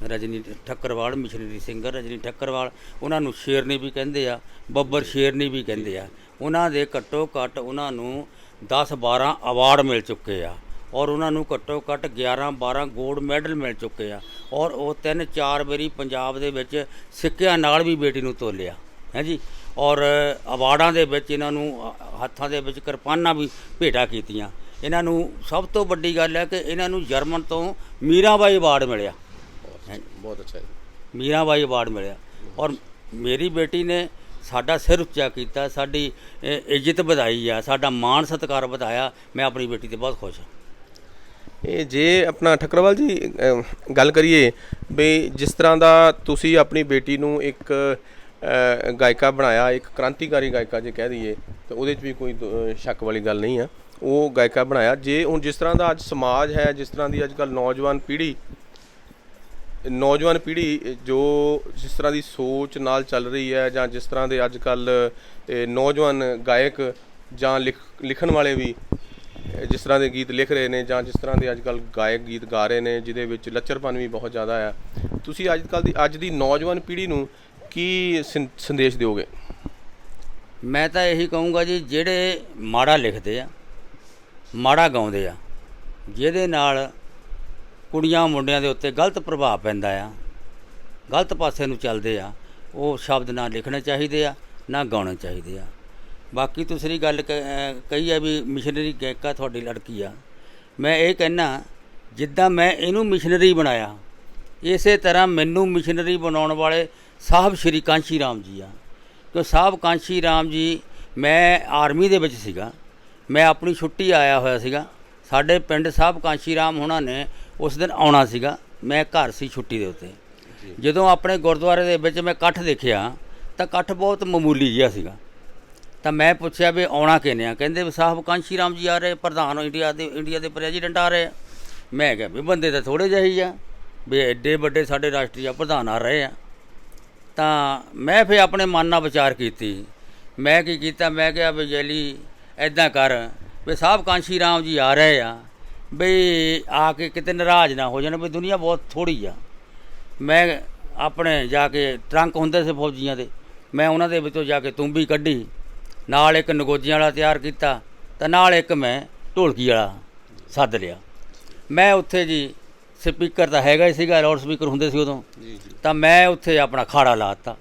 ਰਜਨੀ ਠੱਕਰਵਾਲ ਮਿਸ਼ਨਰੀ ਸਿੰਗਰ ਰਜਨੀ ਠੱਕਰਵਾਲ, ਉਹਨਾਂ ਨੂੰ ਸ਼ੇਰਨੀ ਵੀ ਕਹਿੰਦੇ ਆ, ਬੱਬਰ ਸ਼ੇਰਨੀ ਵੀ ਕਹਿੰਦੇ ਆ। ਉਹਨਾਂ ਦੇ ਘੱਟੋ ਘੱਟ ਉਹਨਾਂ ਨੂੰ 10-12 ਅਵਾਰਡ ਮਿਲ ਚੁੱਕੇ ਆ ਔਰ ਉਹਨਾਂ ਨੂੰ ਘੱਟੋ ਘੱਟ 11-12 ਗੋਲਡ ਮੈਡਲ ਮਿਲ ਚੁੱਕੇ ਆ ਔਰ ਉਹ 3-4 ਵਾਰੀ ਪੰਜਾਬ ਦੇ ਵਿੱਚ ਸਿੱਕਿਆਂ ਨਾਲ ਵੀ ਬੇਟੀ ਨੂੰ ਤੋਲਿਆ ਹੈ ਜੀ। ਔਰ ਅਵਾਰਡਾਂ ਦੇ ਵਿੱਚ ਇਹਨਾਂ ਨੂੰ ਹੱਥਾਂ ਦੇ ਵਿੱਚ ਕਿਰਪਾਨਾਂ ਵੀ ਭੇਟਾ ਕੀਤੀਆਂ। ਇਹਨਾਂ ਨੂੰ ਸਭ ਤੋਂ ਵੱਡੀ ਗੱਲ ਹੈ ਕਿ ਇਹਨਾਂ ਨੂੰ ਜਰਮਨ ਤੋਂ ਮੀਰਾਬਾਈ ਅਵਾਰਡ ਮਿਲਿਆ। ਬਹੁਤ ਅੱਛਾ ਜੀ। ਮੀਰਾਬਾਈ ਅਵਾਰਡ ਮਿਲਿਆ। ਔਰ ਮੇਰੀ ਬੇਟੀ ਨੇ ਸਾਡਾ ਸਿਰ ਉੱਚਾ ਕੀਤਾ, ਸਾਡੀ ਇੱਜ਼ਤ ਵਧਾਈ ਆ, ਸਾਡਾ ਮਾਣ ਸਤਿਕਾਰ ਵਧਾਇਆ। ਮੈਂ ਆਪਣੀ ਬੇਟੀ 'ਤੇ ਬਹੁਤ ਖੁਸ਼ ਹਾਂ। ਇਹ ਜੇ ਆਪਣਾ ਠੱਕਰਵਾਲ ਜੀ ਗੱਲ ਕਰੀਏ ਵੀ ਜਿਸ ਤਰ੍ਹਾਂ ਦਾ ਤੁਸੀਂ ਆਪਣੀ ਬੇਟੀ ਨੂੰ ਇੱਕ ਗਾਇਕਾ ਬਣਾਇਆ, ਇੱਕ ਕ੍ਰਾਂਤੀਕਾਰੀ ਗਾਇਕਾ ਜੇ ਕਹਿ ਦਈਏ ਤਾਂ ਉਹਦੇ 'ਚ ਵੀ ਕੋਈ ਸ਼ੱਕ ਵਾਲੀ ਗੱਲ ਨਹੀਂ ਆ, ਉਹ ਗਾਇਕਾ ਬਣਾਇਆ। ਜੇ ਹੁਣ ਜਿਸ ਤਰ੍ਹਾਂ ਦਾ ਅੱਜ ਸਮਾਜ ਹੈ, ਜਿਸ ਤਰ੍ਹਾਂ ਦੀ ਅੱਜ ਕੱਲ੍ਹ ਨੌਜਵਾਨ ਪੀੜ੍ਹੀ ਜੋ ਜਿਸ ਤਰ੍ਹਾਂ ਦੀ ਸੋਚ ਨਾਲ ਚੱਲ ਰਹੀ ਹੈ, ਜਾਂ ਜਿਸ ਤਰ੍ਹਾਂ ਦੇ ਅੱਜ ਕੱਲ੍ਹ ਨੌਜਵਾਨ ਗਾਇਕ ਜਾਂ ਲਿਖਣ ਵਾਲੇ ਵੀ ਜਿਸ ਤਰ੍ਹਾਂ ਦੇ ਗੀਤ ਲਿਖ ਰਹੇ ਨੇ, ਜਾਂ ਜਿਸ ਤਰ੍ਹਾਂ ਦੇ ਅੱਜ ਕੱਲ੍ਹ ਗਾਇਕ ਗੀਤ ਗਾ ਰਹੇ ਨੇ ਜਿਹਦੇ ਵਿੱਚ ਲੱਚਰਪਨ ਵੀ ਬਹੁਤ ਜ਼ਿਆਦਾ ਆ, ਤੁਸੀਂ ਅੱਜ ਦੀ ਨੌਜਵਾਨ ਪੀੜ੍ਹੀ ਨੂੰ ਕੀ ਸੰਦੇਸ਼ ਦਿਓਗੇ? ਮੈਂ ਤਾਂ ਇਹੀ ਕਹੂੰਗਾ ਜੀ, ਜਿਹੜੇ ਮਾੜਾ ਲਿਖਦੇ ਆ, ਮਾੜਾ ਗਾਉਂਦੇ ਆ, ਜਿਹਦੇ ਨਾਲ ਕੁੜੀਆਂ ਮੁੰਡਿਆਂ ਦੇ ਉੱਤੇ ਗਲਤ ਪ੍ਰਭਾਵ ਪੈਂਦਾ ਆ, ਗਲਤ ਪਾਸੇ ਨੂੰ ਚੱਲਦੇ ਆ, ਉਹ ਸ਼ਬਦ ਨਾ ਲਿਖਣੇ ਚਾਹੀਦੇ ਆ, ਨਾ ਗਾਉਣੇ ਚਾਹੀਦੇ ਆ। ਬਾਕੀ ਦੂਸਰੀ ਗੱਲ ਕਹੀ ਹੈ ਵੀ ਮਿਸ਼ਨਰੀ ਗਾਇਕਾ ਤੁਹਾਡੀ ਲੜਕੀ ਆ, ਮੈਂ ਇਹ ਕਹਿਣਾ ਜਿੱਦਾਂ ਮੈਂ ਇਹਨੂੰ ਮਿਸ਼ਨਰੀ ਬਣਾਇਆ, ਇਸੇ ਤਰ੍ਹਾਂ ਮੈਨੂੰ ਮਿਸ਼ਨਰੀ ਬਣਾਉਣ ਵਾਲੇ ਸਾਹਿਬ ਸ਼੍ਰੀ ਕਾਂਸ਼ੀ ਰਾਮ ਜੀ ਆ। ਕਿ ਸਾਹਿਬ ਕਾਂਸ਼ੀ ਰਾਮ ਜੀ, ਮੈਂ ਆਰਮੀ ਦੇ ਵਿੱਚ ਸੀਗਾ, ਮੈਂ ਆਪਣੀ ਛੁੱਟੀ ਆਇਆ ਹੋਇਆ ਸੀਗਾ, ਸਾਡੇ ਪਿੰਡ ਸਾਹਿਬ ਕਾਂਸ਼ੀ ਰਾਮ ਹੋਣਾ ਨੇ ਉਸ ਦਿਨ ਆਉਣਾ ਸੀਗਾ, ਮੈਂ ਘਰ ਸੀ ਛੁੱਟੀ ਦੇ ਉੱਤੇ। ਜਦੋਂ ਆਪਣੇ ਗੁਰਦੁਆਰੇ ਦੇ ਵਿੱਚ ਮੈਂ ਇਕੱਠ ਦੇਖਿਆ ਤਾਂ ਇਕੱਠ ਬਹੁਤ ਮਾਮੂਲੀ ਜਿਹਾ ਸੀਗਾ, ਤਾਂ ਮੈਂ ਪੁੱਛਿਆ ਵੀ ਆਉਣਾ ਕਿਹਨੇ ਆ? ਕਹਿੰਦੇ ਵੀ ਸਾਹਿਬ ਕਾਂਸ਼ੀ ਰਾਮ ਜੀ ਆ ਰਹੇ, ਪ੍ਰਧਾਨ ਇੰਡੀਆ ਦੇ ਪ੍ਰੈਜ਼ੀਡੈਂਟ ਆ ਰਹੇ ਆ। ਮੈਂ ਕਿਹਾ ਵੀ ਬੰਦੇ ਤਾਂ ਥੋੜ੍ਹੇ ਜਿਹੇ ਹੀ ਆ, ਵੀ ਐਡੇ ਵੱਡੇ ਸਾਡੇ ਰਾਸ਼ਟਰੀ ਪ੍ਰਧਾਨ ਆ ਰਹੇ ਆ। ਤਾਂ ਮੈਂ ਫਿਰ ਆਪਣੇ ਮਨ ਨਾਲ ਵਿਚਾਰ ਕੀਤੀ, ਮੈਂ ਕੀ ਕੀਤਾ, ਮੈਂ ਕਿਹਾ ਵੀ ਜੈਲੀ ਇੱਦਾਂ ਕਰ ਵੀ ਸਾਹਿਬ ਕਾਂਸ਼ੀ ਰਾਮ ਜੀ ਆ ਰਹੇ ਆ, ਬਈ ਆ ਕੇ ਕਿਤੇ ਨਾਰਾਜ਼ ਨਾ ਹੋ ਜਾਣ, ਵੀ ਦੁਨੀਆ ਬਹੁਤ ਥੋੜ੍ਹੀ ਆ। ਮੈਂ ਆਪਣੇ ਜਾ ਕੇ ਟਰੰਕ ਹੁੰਦੇ ਸੀ ਫੌਜੀਆਂ ਦੇ, ਮੈਂ ਉਹਨਾਂ ਦੇ ਵਿੱਚੋਂ ਜਾ ਕੇ ਤੂੰਬੀ ਕੱਢੀ, ਨਾਲ ਇੱਕ ਨਗੋਜੀਆਂ ਵਾਲਾ ਤਿਆਰ ਕੀਤਾ, ਤਾਂ ਨਾਲ ਇੱਕ ਮੈਂ ਢੋਲਕੀ ਵਾਲਾ ਸੱਦ ਲਿਆ। ਮੈਂ ਉੱਥੇ ਜੀ ਸਪੀਕਰ ਤਾਂ ਹੈਗਾ ਹੀ ਸੀਗਾ, ਲਾਊਡ ਸਪੀਕਰ ਹੁੰਦੇ ਸੀ ਉਦੋਂ, ਤਾਂ ਮੈਂ ਉੱਥੇ ਆਪਣਾ ਖਾੜਾ ਲਾ ਦਿੱਤਾ।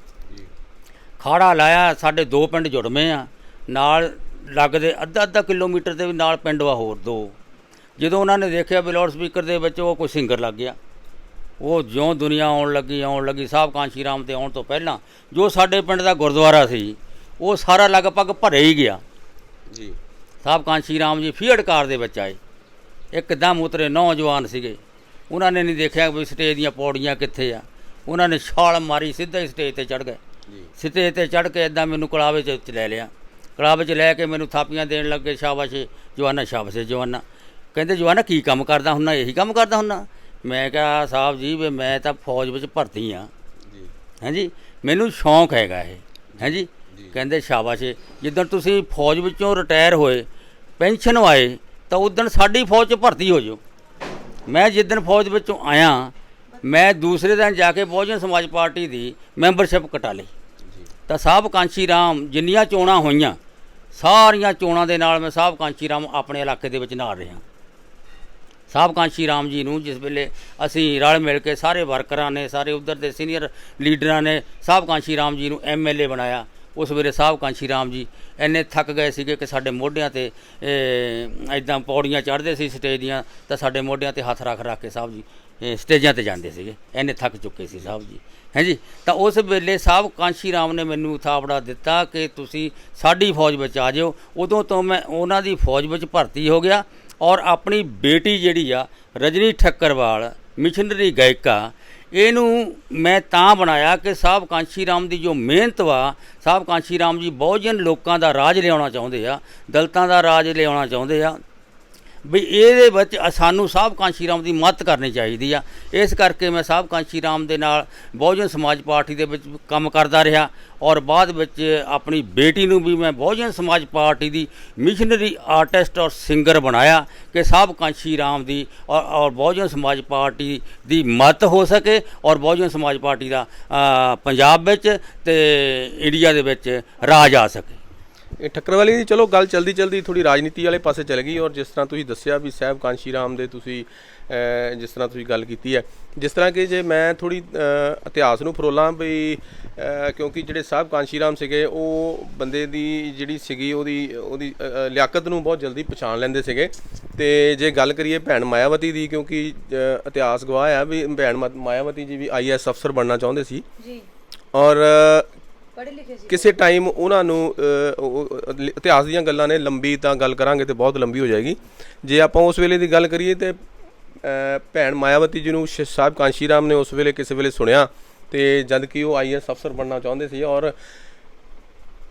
ਖਾੜਾ ਲਾਇਆ, ਸਾਡੇ 2 ਪਿੰਡ ਜੁੜਵੇਂ ਆ, ਨਾਲ ਲੱਗਦੇ ਅੱਧਾ ਕਿਲੋਮੀਟਰ ਦੇ ਵੀ ਨਾਲ ਪਿੰਡ ਵਾ ਹੋਰ 2। ਜਦੋਂ ਉਹਨਾਂ ਨੇ ਦੇਖਿਆ ਵੀ ਲਾਊਡ ਸਪੀਕਰ ਦੇ ਵਿੱਚ ਉਹ ਕੋਈ ਸਿੰਗਰ ਲੱਗ ਗਿਆ, ਉਹ ਜਿਉਂ ਦੁਨੀਆ ਆਉਣ ਲੱਗੀ ਸਾਹਿਬ ਕਾਂਸ਼ੀ ਰਾਮ ਦੇ ਆਉਣ ਤੋਂ ਪਹਿਲਾਂ ਜੋ ਸਾਡੇ ਪਿੰਡ ਦਾ ਗੁਰਦੁਆਰਾ ਸੀ ਉਹ ਸਾਰਾ ਲਗਭਗ ਭਰੇ ਹੀ ਗਿਆ ਜੀ। ਸਾਹਿਬ ਕਾਂਸ਼ੀ ਰਾਮ ਜੀ ਫੀਅਰਡ ਕਾਰ ਦੇ ਵਿੱਚ ਆਏ, ਇੱਕਦਮ ਉਤਰੇ, ਨੌਜਵਾਨ ਸੀਗੇ, ਉਹਨਾਂ ਨੇ ਨਹੀਂ ਦੇਖਿਆ ਵੀ ਸਟੇਜ ਦੀਆਂ ਪੌੜੀਆਂ ਕਿੱਥੇ ਆ, ਉਹਨਾਂ ਨੇ ਛਾਲ ਮਾਰੀ, ਸਿੱਧਾ ਹੀ ਸਟੇਜ 'ਤੇ ਚੜ੍ਹ ਗਏ। ਸਟੇਜ 'ਤੇ ਚੜ੍ਹ ਕੇ ਇੱਦਾਂ ਮੈਨੂੰ ਕਲਾਵੇ 'ਚ ਲੈ ਲਿਆ, ਕਲਾਵੇ 'ਚ ਲੈ ਕੇ ਮੈਨੂੰ ਥਾਪੀਆਂ ਦੇਣ ਲੱਗੇ, ਸ਼ਾਬਾਸ਼ ਜਵਾਨਾ, ਸ਼ਾਬਾਸ਼ ਜਵਾਨਾ। ਕਹਿੰਦੇ ਜਵਾਨਾ ਕੀ ਕੰਮ ਕਰਦਾ ਹੁੰਨਾ? ਇਹੀ ਕੰਮ ਕਰਦਾ ਹੁੰਨਾ। ਮੈਂ ਕਿਹਾ ਸਾਹਿਬ ਜੀ ਵੀ ਮੈਂ ਤਾਂ ਫੌਜ ਵਿੱਚ ਭਰਤੀ ਹਾਂ ਜੀ, ਹਾਂਜੀ, ਮੈਨੂੰ ਸ਼ੌਂਕ ਹੈਗਾ ਇਹ, ਹਾਂਜੀ। ਕਹਿੰਦੇ ਸ਼ਾਬਾਸ਼, ਜਿੱਦਣ ਤੁਸੀਂ ਫੌਜ ਵਿੱਚੋਂ ਰਿਟਾਇਰ ਹੋਏ, ਪੈਨਸ਼ਨ ਆਏ, ਤਾਂ ਉਦਣ ਸਾਡੀ ਫੌਜ 'ਚ ਭਰਤੀ ਹੋ ਜਾਓ। ਮੈਂ ਜਿੱਦਣ ਫੌਜ ਵਿੱਚੋਂ ਆਇਆ, ਮੈਂ ਦੂਸਰੇ ਦਿਨ ਜਾ ਕੇ ਬਹੁਜਨ ਸਮਾਜ ਪਾਰਟੀ ਦੀ ਮੈਂਬਰਸ਼ਿਪ ਕਟਾ ਲਈ। ਤਾਂ ਸਾਹਿਬ ਕਾਂਸ਼ੀ ਰਾਮ ਜਿੰਨੀਆਂ ਚੋਣਾਂ ਹੋਈਆਂ, ਸਾਰੀਆਂ ਚੋਣਾਂ ਦੇ ਨਾਲ ਮੈਂ ਸਾਹਿਬ ਕਾਂਸ਼ੀ ਰਾਮ ਆਪਣੇ ਇਲਾਕੇ ਦੇ ਵਿੱਚ ਨਾਲ ਰਿਹਾ। ਸਾਹਿਬ ਕਾਂਸ਼ੀ ਰਾਮ ਜੀ ਨੂੰ ਜਿਸ ਵੇਲੇ ਅਸੀਂ ਰਲ ਮਿਲ ਕੇ ਸਾਰੇ ਵਰਕਰਾਂ ਨੇ, ਸਾਰੇ ਉੱਧਰ ਦੇ ਸੀਨੀਅਰ ਲੀਡਰਾਂ ਨੇ ਸਾਹਿਬ ਕਾਂਸ਼ੀ ਰਾਮ ਜੀ ਨੂੰ MLA ਬਣਾਇਆ, ਉਸ ਵੇਲੇ ਸਾਹਿਬ ਕਾਂਸ਼ੀ ਰਾਮ ਜੀ ਇੰਨੇ ਥੱਕ ਗਏ ਸੀਗੇ ਕਿ ਸਾਡੇ ਮੋਢਿਆਂ 'ਤੇ ਇੱਦਾਂ ਪੌੜੀਆਂ ਚੜ੍ਹਦੇ ਸੀ ਸਟੇਜ ਦੀਆਂ, ਤਾਂ ਸਾਡੇ ਮੋਢਿਆਂ 'ਤੇ ਹੱਥ ਰੱਖ ਕੇ ਸਾਹਿਬ ਜੀ ਸਟੇਜਾਂ 'ਤੇ ਜਾਂਦੇ ਸੀਗੇ, ਇੰਨੇ ਥੱਕ ਚੁੱਕੇ ਸੀ ਸਾਹਿਬ ਜੀ, ਹਾਂਜੀ। ਤਾਂ ਉਸ ਵੇਲੇ ਸਾਹਿਬ ਕਾਂਸ਼ੀ ਰਾਮ ਨੇ ਮੈਨੂੰ ਥਾਪੜਾ ਦਿੱਤਾ ਕਿ ਤੁਸੀਂ ਸਾਡੀ ਫੌਜ ਵਿੱਚ ਆ ਜਾਓ। ਉਦੋਂ ਤੋਂ ਮੈਂ ਉਹਨਾਂ ਦੀ ਫੌਜ ਵਿੱਚ ਭਰਤੀ ਹੋ ਗਿਆ, ਔਰ ਆਪਣੀ ਬੇਟੀ ਜਿਹੜੀ ਆ ਰਜਨੀ ਠੱਕਰਵਾਲ, ਮਿਸ਼ਨਰੀ ਗਾਇਕਾ, ਇਹਨੂੰ ਮੈਂ ਤਾਂ ਬਣਾਇਆ ਕਿ ਸਾਹਿਬ ਕਾਂਸ਼ੀ ਰਾਮ ਦੀ ਜੋ ਮਿਹਨਤ ਵਾ, ਸਾਹਿਬ ਕਾਂਸ਼ੀ ਰਾਮ ਜੀ ਬਹੁਜਨ ਲੋਕਾਂ ਦਾ ਰਾਜ ਲਿਆਉਣਾ ਚਾਹੁੰਦੇ ਆ, ਦਲਿਤਾਂ ਦਾ ਰਾਜ ਲਿਆਉਣਾ ਚਾਹੁੰਦੇ ਆ, ਵੀ ਇਹਦੇ ਵਿੱਚ ਸਾਨੂੰ ਸਾਹਿਬ ਕਾਂਸ਼ੀ ਰਾਮ ਦੀ ਮਦਦ ਕਰਨੀ ਚਾਹੀਦੀ ਆ। ਇਸ ਕਰਕੇ ਮੈਂ ਸਾਹਿਬ ਕਾਂਸ਼ੀ ਰਾਮ ਦੇ ਨਾਲ ਬਹੁਜਨ ਸਮਾਜ ਪਾਰਟੀ ਦੇ ਵਿੱਚ ਕੰਮ ਕਰਦਾ ਰਿਹਾ, ਔਰ ਬਾਅਦ ਵਿੱਚ ਆਪਣੀ ਬੇਟੀ ਨੂੰ ਵੀ ਮੈਂ ਬਹੁਜਨ ਸਮਾਜ ਪਾਰਟੀ ਦੀ ਮਿਸ਼ਨਰੀ ਆਰਟਿਸਟ ਔਰ ਸਿੰਗਰ ਬਣਾਇਆ ਕਿ ਸਾਹਿਬ ਕਾਂਸ਼ੀ ਰਾਮ ਦੀ ਔਰ ਬਹੁਜਨ ਸਮਾਜ ਪਾਰਟੀ ਦੀ ਮਦਦ ਹੋ ਸਕੇ, ਔਰ ਬਹੁਜਨ ਸਮਾਜ ਪਾਰਟੀ ਦਾ ਪੰਜਾਬ ਵਿੱਚ ਤੇ ਇੰਡੀਆ ਦੇ ਵਿੱਚ ਰਾਜ ਆ ਸਕੇ। ਇਹ ਠੱਕਰਵਾਲੀ ਦੀ ਚਲੋ ਗੱਲ ਚਲਦੀ ਥੋੜੀ ਰਾਜਨੀਤੀ ਵਾਲੇ ਪਾਸੇ ਚਲੇ ਗਈ, ਔਰ ਜਿਸ ਤਰ੍ਹਾਂ ਤੁਸੀਂ ਦੱਸਿਆ ਵੀ ਸਾਹਿਬ ਕਾਂਸ਼ੀ ਰਾਮ ਦੇ ਤੁਸੀਂ ਜਿਸ ਤਰ੍ਹਾਂ ਤੁਸੀਂ ਗੱਲ ਕੀਤੀ ਹੈ, ਜਿਸ ਤਰ੍ਹਾਂ ਕਿ ਜੇ ਮੈਂ ਥੋੜੀ ਇਤਿਹਾਸ ਨੂੰ ਫਰੋਲਾਂ ਵੀ, ਕਿਉਂਕਿ ਜਿਹੜੇ ਸਾਹਿਬ ਕਾਂਸ਼ੀ ਰਾਮ ਸੀਗੇ ਉਹ ਬੰਦੇ ਦੀ ਜਿਹੜੀ ਸੀਗੀ ਉਹਦੀ ਲਿਆਕਤ ਨੂੰ ਬਹੁਤ ਜਲਦੀ ਪਛਾਣ ਲੈਂਦੇ ਸੀਗੇ। ਤੇ ਜੇ ਗੱਲ ਕਰੀਏ ਭੈਣ ਮਾਇਆਵਤੀ ਦੀ, ਕਿਉਂਕਿ ਇਤਿਹਾਸ ਗਵਾਹ ਹੈ ਵੀ ਭੈਣ ਮਾਇਆਵਤੀ ਜੀ ਵੀ IAS ਅਫਸਰ ਬਣਨਾ ਚਾਹੁੰਦੇ ਸੀ, ਔਰ ਪੜ੍ਹੇ ਲਿਖੇ ਸੀ। ਕਿਸੇ ਟਾਈਮ ਉਹਨਾਂ ਨੂੰ ਇਤਿਹਾਸ ਦੀਆਂ ਗੱਲਾਂ ਨੇ, ਲੰਬੀ ਤਾਂ ਗੱਲ ਕਰਾਂਗੇ ਤੇ ਬਹੁਤ ਲੰਬੀ ਹੋ ਜਾਏਗੀ। ਜੇ ਆਪਾਂ ਉਸ ਵੇਲੇ ਦੀ ਗੱਲ ਕਰੀਏ ਤੇ ਭੈਣ ਮਾਇਆਵਤੀ ਜੀ ਨੂੰ ਸਾਹਿਬ ਕਾਂਸ਼ੀ ਰਾਮ ਨੇ ਉਸ ਵੇਲੇ ਕਿਸੇ ਵੇਲੇ ਸੁਣਿਆ, ਤੇ ਜਦ ਕਿ ਉਹ IAS ਅਫਸਰ ਬਣਨਾ ਚਾਹੁੰਦੇ ਸੀ, ਔਰ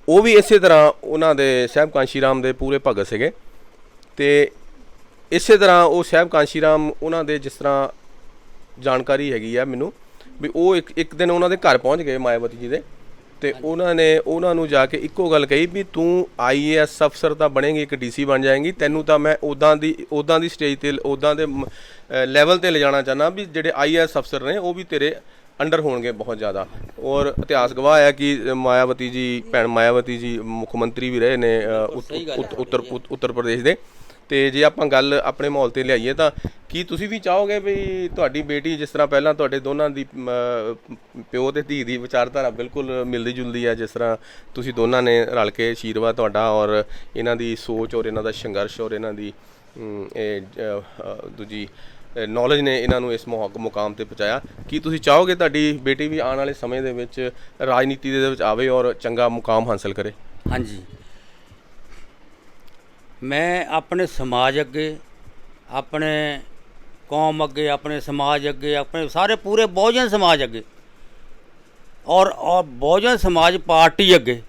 ਉਹ ਵੀ ਇਸੇ ਤਰ੍ਹਾਂ ਉਹਨਾਂ ਦੇ ਸਾਹਿਬ ਕਾਂਸ਼ੀ ਰਾਮ ਦੇ ਪੂਰੇ ਭਗਤ ਸੀਗੇ। ਤੇ ਇਸੇ ਤਰ੍ਹਾਂ ਉਹ ਸਾਹਿਬ ਕਾਂਸ਼ੀ ਰਾਮ ਉਹਨਾਂ ਦੇ, ਜਿਸ ਤਰ੍ਹਾਂ ਜਾਣਕਾਰੀ ਹੈਗੀ ਆ ਮੈਨੂੰ ਵੀ, ਉਹ ਇੱਕ ਦਿਨ ਉਹਨਾਂ ਦੇ ਘਰ ਪਹੁੰਚ ਗਏ ਮਾਇਆਵਤੀ ਜੀ ਦੇ, ਤੇ ਉਹਨਾਂ ਨੇ ਉਹਨਾਂ ਨੂੰ ਜਾ ਕੇ ਇੱਕੋ ਗੱਲ ਕਹੀ ਵੀ ਤੂੰ IAS ਅਫਸਰ ਤਾਂ ਬਣੇਗੀ, ਇੱਕ DC ਬਣ ਜਾਏਗੀ, ਤੈਨੂੰ ਤਾਂ ਮੈਂ ਉੱਦਾਂ ਦੀ ਸਟੇਜ 'ਤੇ, ਉੱਦਾਂ ਦੇ ਲੈਵਲ 'ਤੇ ਲਿਜਾਣਾ ਚਾਹੁੰਦਾ ਵੀ ਜਿਹੜੇ IAS ਅਫਸਰ ਨੇ ਉਹ ਵੀ ਤੇਰੇ ਅੰਡਰ ਹੋਣਗੇ ਬਹੁਤ ਜ਼ਿਆਦਾ। ਔਰ ਇਤਿਹਾਸ ਗਵਾਹ ਹੈ ਕਿ ਮਾਇਆਵਤੀ ਜੀ, ਭੈਣ ਮਾਇਆਵਤੀ ਜੀ ਮੁੱਖ ਮੰਤਰੀ ਵੀ ਰਹੇ ਨੇ ਉੱਤਰ ਪ੍ਰਦੇਸ਼ ਦੇ। ਤੇ ਜੇ ਆਪਾਂ ਗੱਲ ਆਪਣੇ ਮਾਹੌਲ 'ਤੇ ਲਿਆਈਏ ਤਾਂ ਕੀ ਤੁਸੀਂ ਵੀ ਚਾਹੋਗੇ ਵੀ ਤੁਹਾਡੀ ਬੇਟੀ, ਜਿਸ ਤਰ੍ਹਾਂ ਪਹਿਲਾਂ ਤੁਹਾਡੇ ਦੋਨਾਂ ਦੀ ਪਿਓ ਤੇ ਧੀ ਦੀ ਵਿਚਾਰਧਾਰਾ ਬਿਲਕੁਲ ਮਿਲਦੀ ਜੁਲਦੀ ਹੈ, ਜਿਸ ਤਰ੍ਹਾਂ ਤੁਸੀਂ ਦੋਨਾਂ ਨੇ ਰਲ ਕੇ ਆਸ਼ੀਰਵਾਦ ਤੁਹਾਡਾ ਔਰ ਇਹਨਾਂ ਦੀ ਸੋਚ ਔਰ ਇਹਨਾਂ ਦਾ ਸੰਘਰਸ਼ ਔਰ ਇਹਨਾਂ ਦੀ ਦੂਜੀ ਨੌਲੇਜ ਨੇ ਇਹਨਾਂ ਨੂੰ ਇਸ ਮੁਕਾਮ ਤੇ ਪਹੁੰਚਾਇਆ, ਕੀ ਤੁਸੀਂ ਚਾਹੋਗੇ ਤੁਹਾਡੀ ਬੇਟੀ ਵੀ ਆਉਣ ਵਾਲੇ ਸਮੇਂ ਦੇ ਵਿੱਚ ਰਾਜਨੀਤੀ ਦੇ ਵਿੱਚ ਆਵੇ ਔਰ ਚੰਗਾ ਮੁਕਾਮ ਹਾਸਲ ਕਰੇ? ਹਾਂਜੀ, ਮੈਂ ਆਪਣੇ ਸਮਾਜ ਅੱਗੇ, ਆਪਣੇ ਕੌਮ ਅੱਗੇ, ਆਪਣੇ ਸਮਾਜ ਅੱਗੇ, ਆਪਣੇ ਸਾਰੇ ਪੂਰੇ ਬਹੁਜਨ ਸਮਾਜ ਅੱਗੇ ਔਰ ਬਹੁਜਨ ਸਮਾਜ ਪਾਰਟੀ ਅੱਗੇ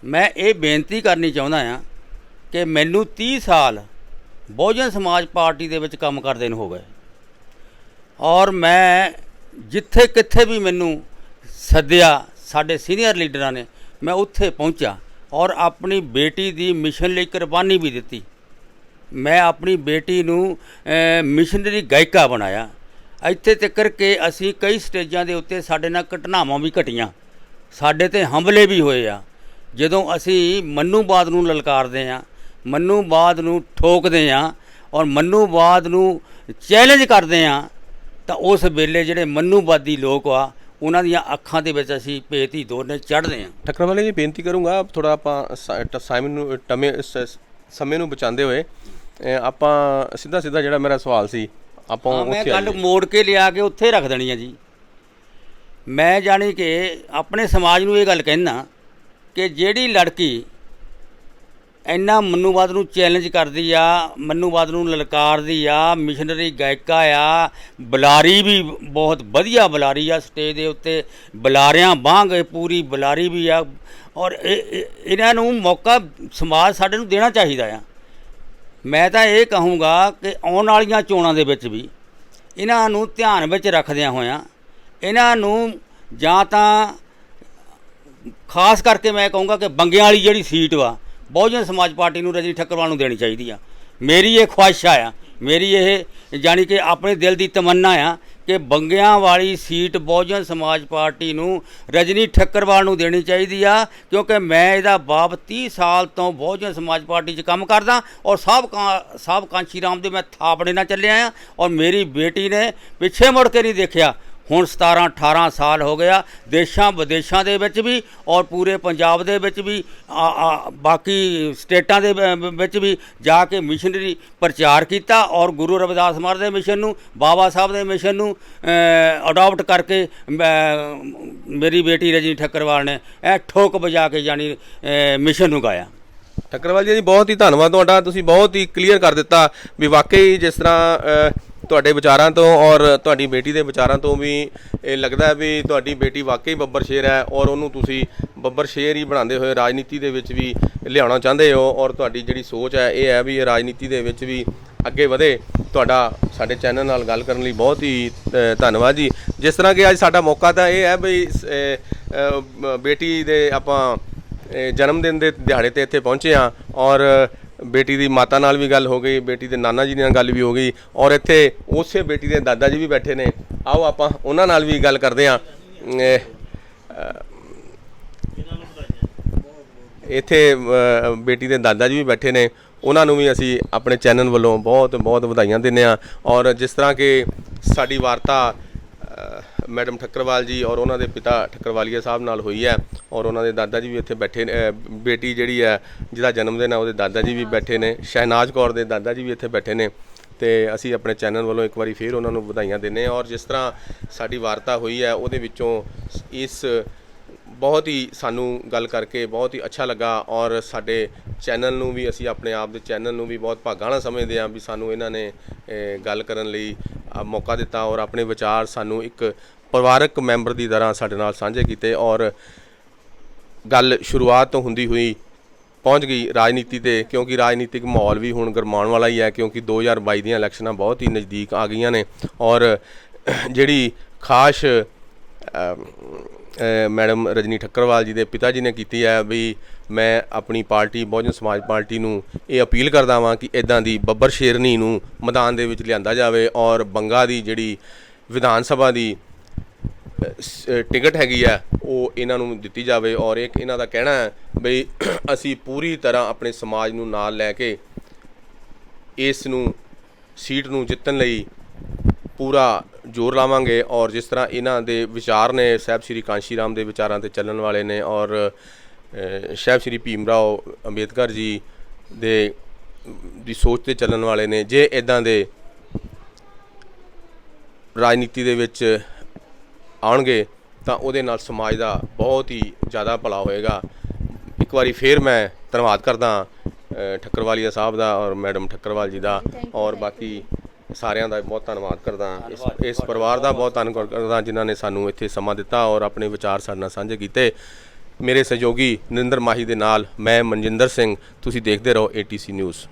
ਮੈਂ ਇਹ ਬੇਨਤੀ ਕਰਨੀ ਚਾਹੁੰਦਾ ਹਾਂ ਕਿ ਮੈਨੂੰ 30 ਸਾਲ ਬਹੁਜਨ ਸਮਾਜ ਪਾਰਟੀ ਦੇ ਵਿੱਚ ਕੰਮ ਕਰਦੇ ਨੂੰ ਹੋ ਗਏ, ਔਰ ਮੈਂ ਜਿੱਥੇ ਕਿੱਥੇ ਵੀ ਮੈਨੂੰ ਸੱਦਿਆ ਸਾਡੇ ਸੀਨੀਅਰ ਲੀਡਰਾਂ ਨੇ, ਮੈਂ ਉੱਥੇ ਪਹੁੰਚਾ ਔਰ ਆਪਣੀ ਬੇਟੀ ਦੀ ਮਿਸ਼ਨ ਲਈ ਕੁਰਬਾਨੀ ਵੀ ਦਿੱਤੀ। ਮੈਂ ਆਪਣੀ ਬੇਟੀ ਨੂੰ ਮਿਸ਼ਨਰੀ ਗਾਇਕਾ ਬਣਾਇਆ। ਇੱਥੇ ਤੱਕ ਕਿ ਅਸੀਂ ਕਈ ਸਟੇਜਾਂ ਦੇ ਉੱਤੇ ਸਾਡੇ ਨਾਲ ਘਟਨਾਵਾਂ ਵੀ ਘਟੀਆਂ, ਸਾਡੇ 'ਤੇ ਹਮਲੇ ਵੀ ਹੋਏ ਆ। ਜਦੋਂ ਅਸੀਂ ਮੰਨੂਵਾਦ ਨੂੰ ਲਲਕਾਰਦੇ ਹਾਂ, ਮੰਨੂਵਾਦ ਨੂੰ ਠੋਕਦੇ ਹਾਂ ਔਰ ਮੰਨੂਵਾਦ ਨੂੰ ਚੈਲੰਜ ਕਰਦੇ ਹਾਂ, ਤਾਂ ਉਸ ਵੇਲੇ ਜਿਹੜੇ ਮੰਨੂਵਾਦੀ ਲੋਕ ਆ ਉਹਨਾਂ ਦੀਆਂ ਅੱਖਾਂ ਦੇ ਵਿੱਚ ਅਸੀਂ ਭੇਤੀ ਦੋਨੇ ਚੜ੍ਹਦੇ ਹਾਂ। ਠੱਕਰਵਾਲੇ ਜੀ, ਬੇਨਤੀ ਕਰੂੰਗਾ ਥੋੜ੍ਹਾ ਆਪਾਂ ਸਮੇਂ ਨੂੰ ਬਚਾਉਂਦੇ ਹੋਏ ਆਪਾਂ ਸਿੱਧਾ ਜਿਹੜਾ ਮੇਰਾ ਸਵਾਲ ਸੀ ਆਪਾਂ ਮੈਂ ਗੱਲ ਮੋੜ ਕੇ ਲਿਆ ਕੇ ਉੱਥੇ ਰੱਖ ਦੇਣੀ ਆ ਜੀ। ਮੈਂ ਜਾਣੀ ਕਿ ਆਪਣੇ ਸਮਾਜ ਨੂੰ ਇਹ ਗੱਲ ਕਹਿਣਾ ਕਿ ਜਿਹੜੀ ਲੜਕੀ ਇੰਨਾ ਮੰਨੂਵਾਦ ਨੂੰ ਚੈਲੰਜ ਕਰਦੀ ਆ, ਮੰਨੂਵਾਦ ਨੂੰ ਲਲਕਾਰਦੀ ਆ, ਮਿਸ਼ਨਰੀ ਗਾਇਕਾ ਆ, ਬੁਲਾਰੀ ਵੀ ਬਹੁਤ ਵਧੀਆ ਬੁਲਾਰੀ ਆ, ਸਟੇਜ ਦੇ ਉੱਤੇ ਬੁਲਾਰਿਆਂ ਵਾਂਗ ਪੂਰੀ ਬੁਲਾਰੀ ਵੀ ਆ, ਔਰ ਇਹਨਾਂ ਨੂੰ ਮੌਕਾ ਸਮਾਜ ਸਾਡੇ ਨੂੰ ਦੇਣਾ ਚਾਹੀਦਾ ਆ। ਮੈਂ ਤਾਂ ਇਹ ਕਹੂੰਗਾ ਕਿ ਆਉਣ ਵਾਲੀਆਂ ਚੋਣਾਂ ਦੇ ਵਿੱਚ ਵੀ ਇਹਨਾਂ ਨੂੰ ਧਿਆਨ ਵਿੱਚ ਰੱਖਦਿਆਂ ਹੋਇਆਂ ਇਹਨਾਂ ਨੂੰ ਜਾਂ ਤਾਂ ਖਾਸ ਕਰਕੇ ਮੈਂ ਕਹੂੰਗਾ ਕਿ ਬੰਗਿਆਂ ਵਾਲੀ ਜਿਹੜੀ ਸੀਟ ਵਾ ਬਹੁਜਨ ਸਮਾਜ ਪਾਰਟੀ ਨੂੰ ਰਜਨੀ ਠੱਕਰਵਾਲ ਨੂੰ ਦੇਣੀ ਚਾਹੀਦੀ ਆ। ਮੇਰੀ ਇਹ ਖੁਆਇਸ਼ ਆ, ਮੇਰੀ ਇਹ ਜਾਣੀ ਕਿ ਆਪਣੇ ਦਿਲ ਦੀ ਤਮੰਨਾ ਆ ਕਿ ਬੰਗਿਆਂ ਵਾਲੀ ਸੀਟ ਬਹੁਜਨ ਸਮਾਜ ਪਾਰਟੀ ਨੂੰ ਰਜਨੀ ਠੱਕਰਵਾਲ ਨੂੰ ਦੇਣੀ ਚਾਹੀਦੀ ਆ, ਕਿਉਂਕਿ ਮੈਂ ਇਹਦਾ ਬਾਪ 30 ਸਾਲ ਤੋਂ ਬਹੁਜਨ ਸਮਾਜ ਪਾਰਟੀ 'ਚ ਕੰਮ ਕਰਦਾ ਔਰ ਸਾਹਿਬ ਕਾਂਸ਼ੀ ਰਾਮ ਦੇ ਮੈਂ ਥਾਪੜੇ ਨਾਲ ਚੱਲਿਆ ਆ, ਔਰ ਮੇਰੀ ਬੇਟੀ ਨੇ ਪਿੱਛੇ ਮੁੜ ਕੇ ਨਹੀਂ ਦੇਖਿਆ। ਹੁਣ 17-18 ਸਾਲ ਹੋ ਗਿਆ, ਦੇਸ਼ਾਂ ਵਿਦੇਸ਼ਾਂ ਦੇ ਵਿੱਚ ਵੀ ਔਰ ਪੂਰੇ ਪੰਜਾਬ ਦੇ ਵਿੱਚ ਵੀ, ਬਾਕੀ ਸਟੇਟਾਂ ਦੇ ਵਿੱਚ ਵੀ ਜਾ ਕੇ ਮਿਸ਼ਨਰੀ ਪ੍ਰਚਾਰ ਕੀਤਾ ਔਰ ਗੁਰੂ ਰਵਿਦਾਸ ਮਹਾਰਾਜ ਦੇ ਮਿਸ਼ਨ ਨੂੰ, ਬਾਬਾ ਸਾਹਿਬ ਦੇ ਮਿਸ਼ਨ ਨੂੰ ਅਡਾਪਟ ਕਰਕੇ ਮੇਰੀ ਬੇਟੀ ਰਜਨੀ ਠੱਕਰਵਾਲ ਨੇ ਇਹ ਠੋਕ ਵਜਾ ਕੇ ਜਾਣੀ ਮਿਸ਼ਨ ਨੂੰ ਗਾਇਆ। ਠੱਕਰਵਾਲ ਜੀ, ਬਹੁਤ ਹੀ ਧੰਨਵਾਦ ਤੁਹਾਡਾ, ਤੁਸੀਂ ਬਹੁਤ ਹੀ ਕਲੀਅਰ ਕਰ ਦਿੱਤਾ ਵੀ ਵਾਕਈ ਜਿਸ ਤਰ੍ਹਾਂ ਤੁਹਾਡੇ ਵਿਚਾਰਾਂ ਤੋਂ ਔਰ ਤੁਹਾਡੀ ਬੇਟੀ ਦੇ ਵਿਚਾਰਾਂ ਤੋਂ ਵੀ ਇਹ ਲੱਗਦਾ ਵੀ ਤੁਹਾਡੀ ਬੇਟੀ ਵਾਕਈ ਬੱਬਰ ਸ਼ੇਰ ਹੈ ਔਰ ਉਹਨੂੰ ਤੁਸੀਂ ਬੱਬਰ ਸ਼ੇਰ ਹੀ ਬਣਾਉਂਦੇ ਹੋਏ ਰਾਜਨੀਤੀ ਦੇ ਵਿੱਚ ਵੀ ਲਿਆਉਣਾ ਚਾਹੁੰਦੇ ਹੋ, ਔਰ ਤੁਹਾਡੀ ਜਿਹੜੀ ਸੋਚ ਹੈ ਇਹ ਹੈ ਵੀ ਇਹ ਰਾਜਨੀਤੀ ਦੇ ਵਿੱਚ ਵੀ ਅੱਗੇ ਵਧੇ। ਤੁਹਾਡਾ ਸਾਡੇ ਚੈਨਲ ਨਾਲ ਗੱਲ ਕਰਨ ਲਈ ਬਹੁਤ ਹੀ ਧੰਨਵਾਦ ਜੀ। ਜਿਸ ਤਰ੍ਹਾਂ ਕਿ ਅੱਜ ਸਾਡਾ ਮੌਕਾ ਤਾਂ ਇਹ ਹੈ ਵੀ ਬੇਟੀ ਦੇ ਆਪਾਂ ਜਨਮ ਦਿਨ ਦੇ ਦਿਹਾੜੇ 'ਤੇ ਇੱਥੇ ਪਹੁੰਚੇ ਹਾਂ ਔਰ ਬੇਟੀ ਦੀ ਮਾਤਾ ਨਾਲ ਵੀ ਗੱਲ ਹੋ ਗਈ, ਬੇਟੀ ਦੇ ਨਾਨਾ ਜੀ ਨਾਲ ਗੱਲ ਵੀ ਹੋ ਗਈ ਔਰ ਇੱਥੇ ਉਸੇ ਬੇਟੀ ਦੇ ਦਾਦਾ ਜੀ ਵੀ ਬੈਠੇ ਨੇ। ਆਓ ਆਪਾਂ ਉਹਨਾਂ ਨਾਲ ਵੀ ਗੱਲ ਕਰਦੇ ਹਾਂ। ਇੱਥੇ ਬੇਟੀ ਦੇ ਦਾਦਾ ਜੀ ਵੀ ਬੈਠੇ ਨੇ, ਉਹਨਾਂ ਨੂੰ ਵੀ ਅਸੀਂ ਆਪਣੇ ਚੈਨਲ ਵੱਲੋਂ ਬਹੁਤ ਬਹੁਤ ਵਧਾਈਆਂ ਦਿੰਦੇ ਹਾਂ। ਔਰ ਜਿਸ ਤਰ੍ਹਾਂ ਕਿ ਸਾਡੀ ਵਾਰਤਾ ਮੈਡਮ ਠੱਕਰਵਾਲ ਜੀ ਔਰ ਉਹਨਾਂ ਦੇ ਪਿਤਾ ਠੱਕਰਵਾਲੀਆ ਸਾਹਿਬ ਨਾਲ ਹੋਈ ਹੈ ਔਰ ਉਹਨਾਂ ਦੇ ਦਾਦਾ ਜੀ ਵੀ ਇੱਥੇ ਬੈਠੇ ਨੇ, ਬੇਟੀ ਜਿਹੜੀ ਹੈ ਜਿਹਦਾ ਜਨਮ ਦਿਨ ਹੈ ਉਹਦੇ ਦਾਦਾ ਜੀ ਵੀ ਬੈਠੇ ਨੇ, ਸ਼ਹਿਨਾਜ਼ ਕੌਰ ਦੇ ਦਾਦਾ ਜੀ ਵੀ ਇੱਥੇ ਬੈਠੇ ਨੇ, ਤੇ ਅਸੀਂ ਆਪਣੇ ਚੈਨਲ ਵੱਲੋਂ ਇੱਕ ਵਾਰੀ ਫਿਰ ਉਹਨਾਂ ਨੂੰ ਵਧਾਈਆਂ ਦਿੰਦੇ ਹਾਂ। ਔਰ ਜਿਸ ਤਰ੍ਹਾਂ ਸਾਡੀ ਵਾਰਤਾ ਹੋਈ ਹੈ ਉਹਦੇ ਵਿੱਚੋਂ ਇਸ ਬਹੁਤ ਹੀ ਸਾਨੂੰ ਗੱਲ ਕਰਕੇ ਬਹੁਤ ਹੀ ਅੱਛਾ ਲੱਗਾ ਔਰ ਸਾਡੇ ਚੈਨਲ ਨੂੰ ਵੀ ਅਸੀਂ ਆਪਣੇ ਆਪ ਦੇ ਚੈਨਲ ਨੂੰ ਵੀ ਬਹੁਤ ਭਾਗਾਂ ਨਾਲ ਸਮਝਦੇ ਹਾਂ ਵੀ ਸਾਨੂੰ ਇਹਨਾਂ ਨੇ ਗੱਲ ਕਰਨ ਲਈ ਮੌਕਾ ਦਿੱਤਾ ਔਰ ਆਪਣੇ ਵਿਚਾਰ ਸਾਨੂੰ ਇੱਕ ਪਰਿਵਾਰਕ ਮੈਂਬਰ ਦੀ ਤਰ੍ਹਾਂ ਸਾਡੇ ਨਾਲ ਸਾਂਝੇ ਕੀਤੇ ਔਰ ਗੱਲ ਸ਼ੁਰੂਆਤ ਤੋਂ ਹੁੰਦੀ ਹੋਈ ਪਹੁੰਚ ਗਈ ਰਾਜਨੀਤੀ ਤੇ, ਕਿਉਂਕਿ ਰਾਜਨੀਤਿਕ ਮਾਹੌਲ ਵੀ ਹੁਣ ਗਰਮਾਉਣ ਵਾਲਾ ਹੀ ਹੈ, ਕਿਉਂਕਿ 2022 ਦੀਆਂ ਇਲੈਕਸ਼ਨਾਂ ਬਹੁਤ ਹੀ ਨਜ਼ਦੀਕ ਆ ਗਈਆਂ ਨੇ ਔਰ ਜਿਹੜੀ ਖਾਸ ਮੈਡਮ ਰਜਨੀ ਠੱਕਰਵਾਲ ਜੀ ਦੇ ਪਿਤਾ ਜੀ ਨੇ ਕੀਤੀ ਹੈ ਵੀ ਮੈਂ ਆਪਣੀ ਪਾਰਟੀ ਬਹੁਜਨ ਸਮਾਜ ਪਾਰਟੀ ਨੂੰ ਇਹ ਅਪੀਲ ਕਰਦਾ ਵਾਂ ਕਿ ਇੱਦਾਂ ਦੀ ਬੱਬਰ ਸ਼ੇਰਨੀ ਨੂੰ ਮੈਦਾਨ ਦੇ ਵਿੱਚ ਲਿਆਂਦਾ ਜਾਵੇ ਔਰ ਬੰਗਾ ਦੀ ਜਿਹੜੀ ਵਿਧਾਨ ਸਭਾ ਦੀ ਟਿਕਟ ਹੈਗੀ ਆ ਉਹ ਇਹਨਾਂ ਨੂੰ ਦਿੱਤੀ ਜਾਵੇ ਔਰ ਇੱਕ ਇਹਨਾਂ ਦਾ ਕਹਿਣਾ ਹੈ ਬਈ ਅਸੀਂ ਪੂਰੀ ਤਰ੍ਹਾਂ ਆਪਣੇ ਸਮਾਜ ਨੂੰ ਨਾਲ ਲੈ ਕੇ ਇਸ ਨੂੰ ਸੀਟ ਨੂੰ ਜਿੱਤਣ ਲਈ ਪੂਰਾ ਜ਼ੋਰ ਲਾਵਾਂਗੇ ਔਰ ਜਿਸ ਤਰ੍ਹਾਂ ਇਹਨਾਂ ਦੇ ਵਿਚਾਰ ਨੇ ਸਾਹਿਬ ਸ਼੍ਰੀ ਕਾਂਸ਼ੀ ਰਾਮ ਦੇ ਵਿਚਾਰਾਂ 'ਤੇ ਚੱਲਣ ਵਾਲੇ ਨੇ ਔਰ ਸਾਹਿਬ ਸ਼੍ਰੀ ਭੀਮ ਰਾਓ ਅੰਬੇਦਕਰ ਜੀ ਦੀ ਸੋਚ 'ਤੇ ਚੱਲਣ ਵਾਲੇ ਨੇ। ਜੇ ਇੱਦਾਂ ਦੇ ਰਾਜਨੀਤੀ ਦੇ ਵਿੱਚ ਆਉਣਗੇ ਤਾਂ ਉਹਦੇ ਨਾਲ ਸਮਾਜ ਦਾ ਬਹੁਤ ਹੀ ਜ਼ਿਆਦਾ ਭਲਾ ਹੋਏਗਾ। ਇੱਕ ਵਾਰੀ ਫੇਰ ਮੈਂ ਧੰਨਵਾਦ ਕਰਦਾ ਠੱਕਰਵਾਲੀਆ ਸਾਹਿਬ ਦਾ ਔਰ ਮੈਡਮ ਠੱਕਰਵਾਲ ਜੀ ਦਾ ਔਰ ਬਾਕੀ ਸਾਰਿਆਂ ਦਾ ਬਹੁਤ ਧੰਨਵਾਦ ਕਰਦਾ ਇਸ ਪਰਿਵਾਰ ਦਾ ਬਹੁਤ ਧੰਨਵਾਦ ਕਰਦਾ ਜਿਨ੍ਹਾਂ ਨੇ ਸਾਨੂੰ ਇੱਥੇ ਸਮਾਂ ਦਿੱਤਾ ਔਰ ਆਪਣੇ ਵਿਚਾਰ ਸਾਡੇ ਨਾਲ ਸਾਂਝੇ ਕੀਤੇ। ਮੇਰੇ ਸਹਿਯੋਗੀ ਨਰਿੰਦਰ ਮਾਹੀ ਦੇ ਨਾਲ ਮੈਂ ਮਨਜਿੰਦਰ ਸਿੰਘ, ਤੁਸੀਂ ਦੇਖਦੇ ਰਹੋ ATC ਨਿਊਜ਼।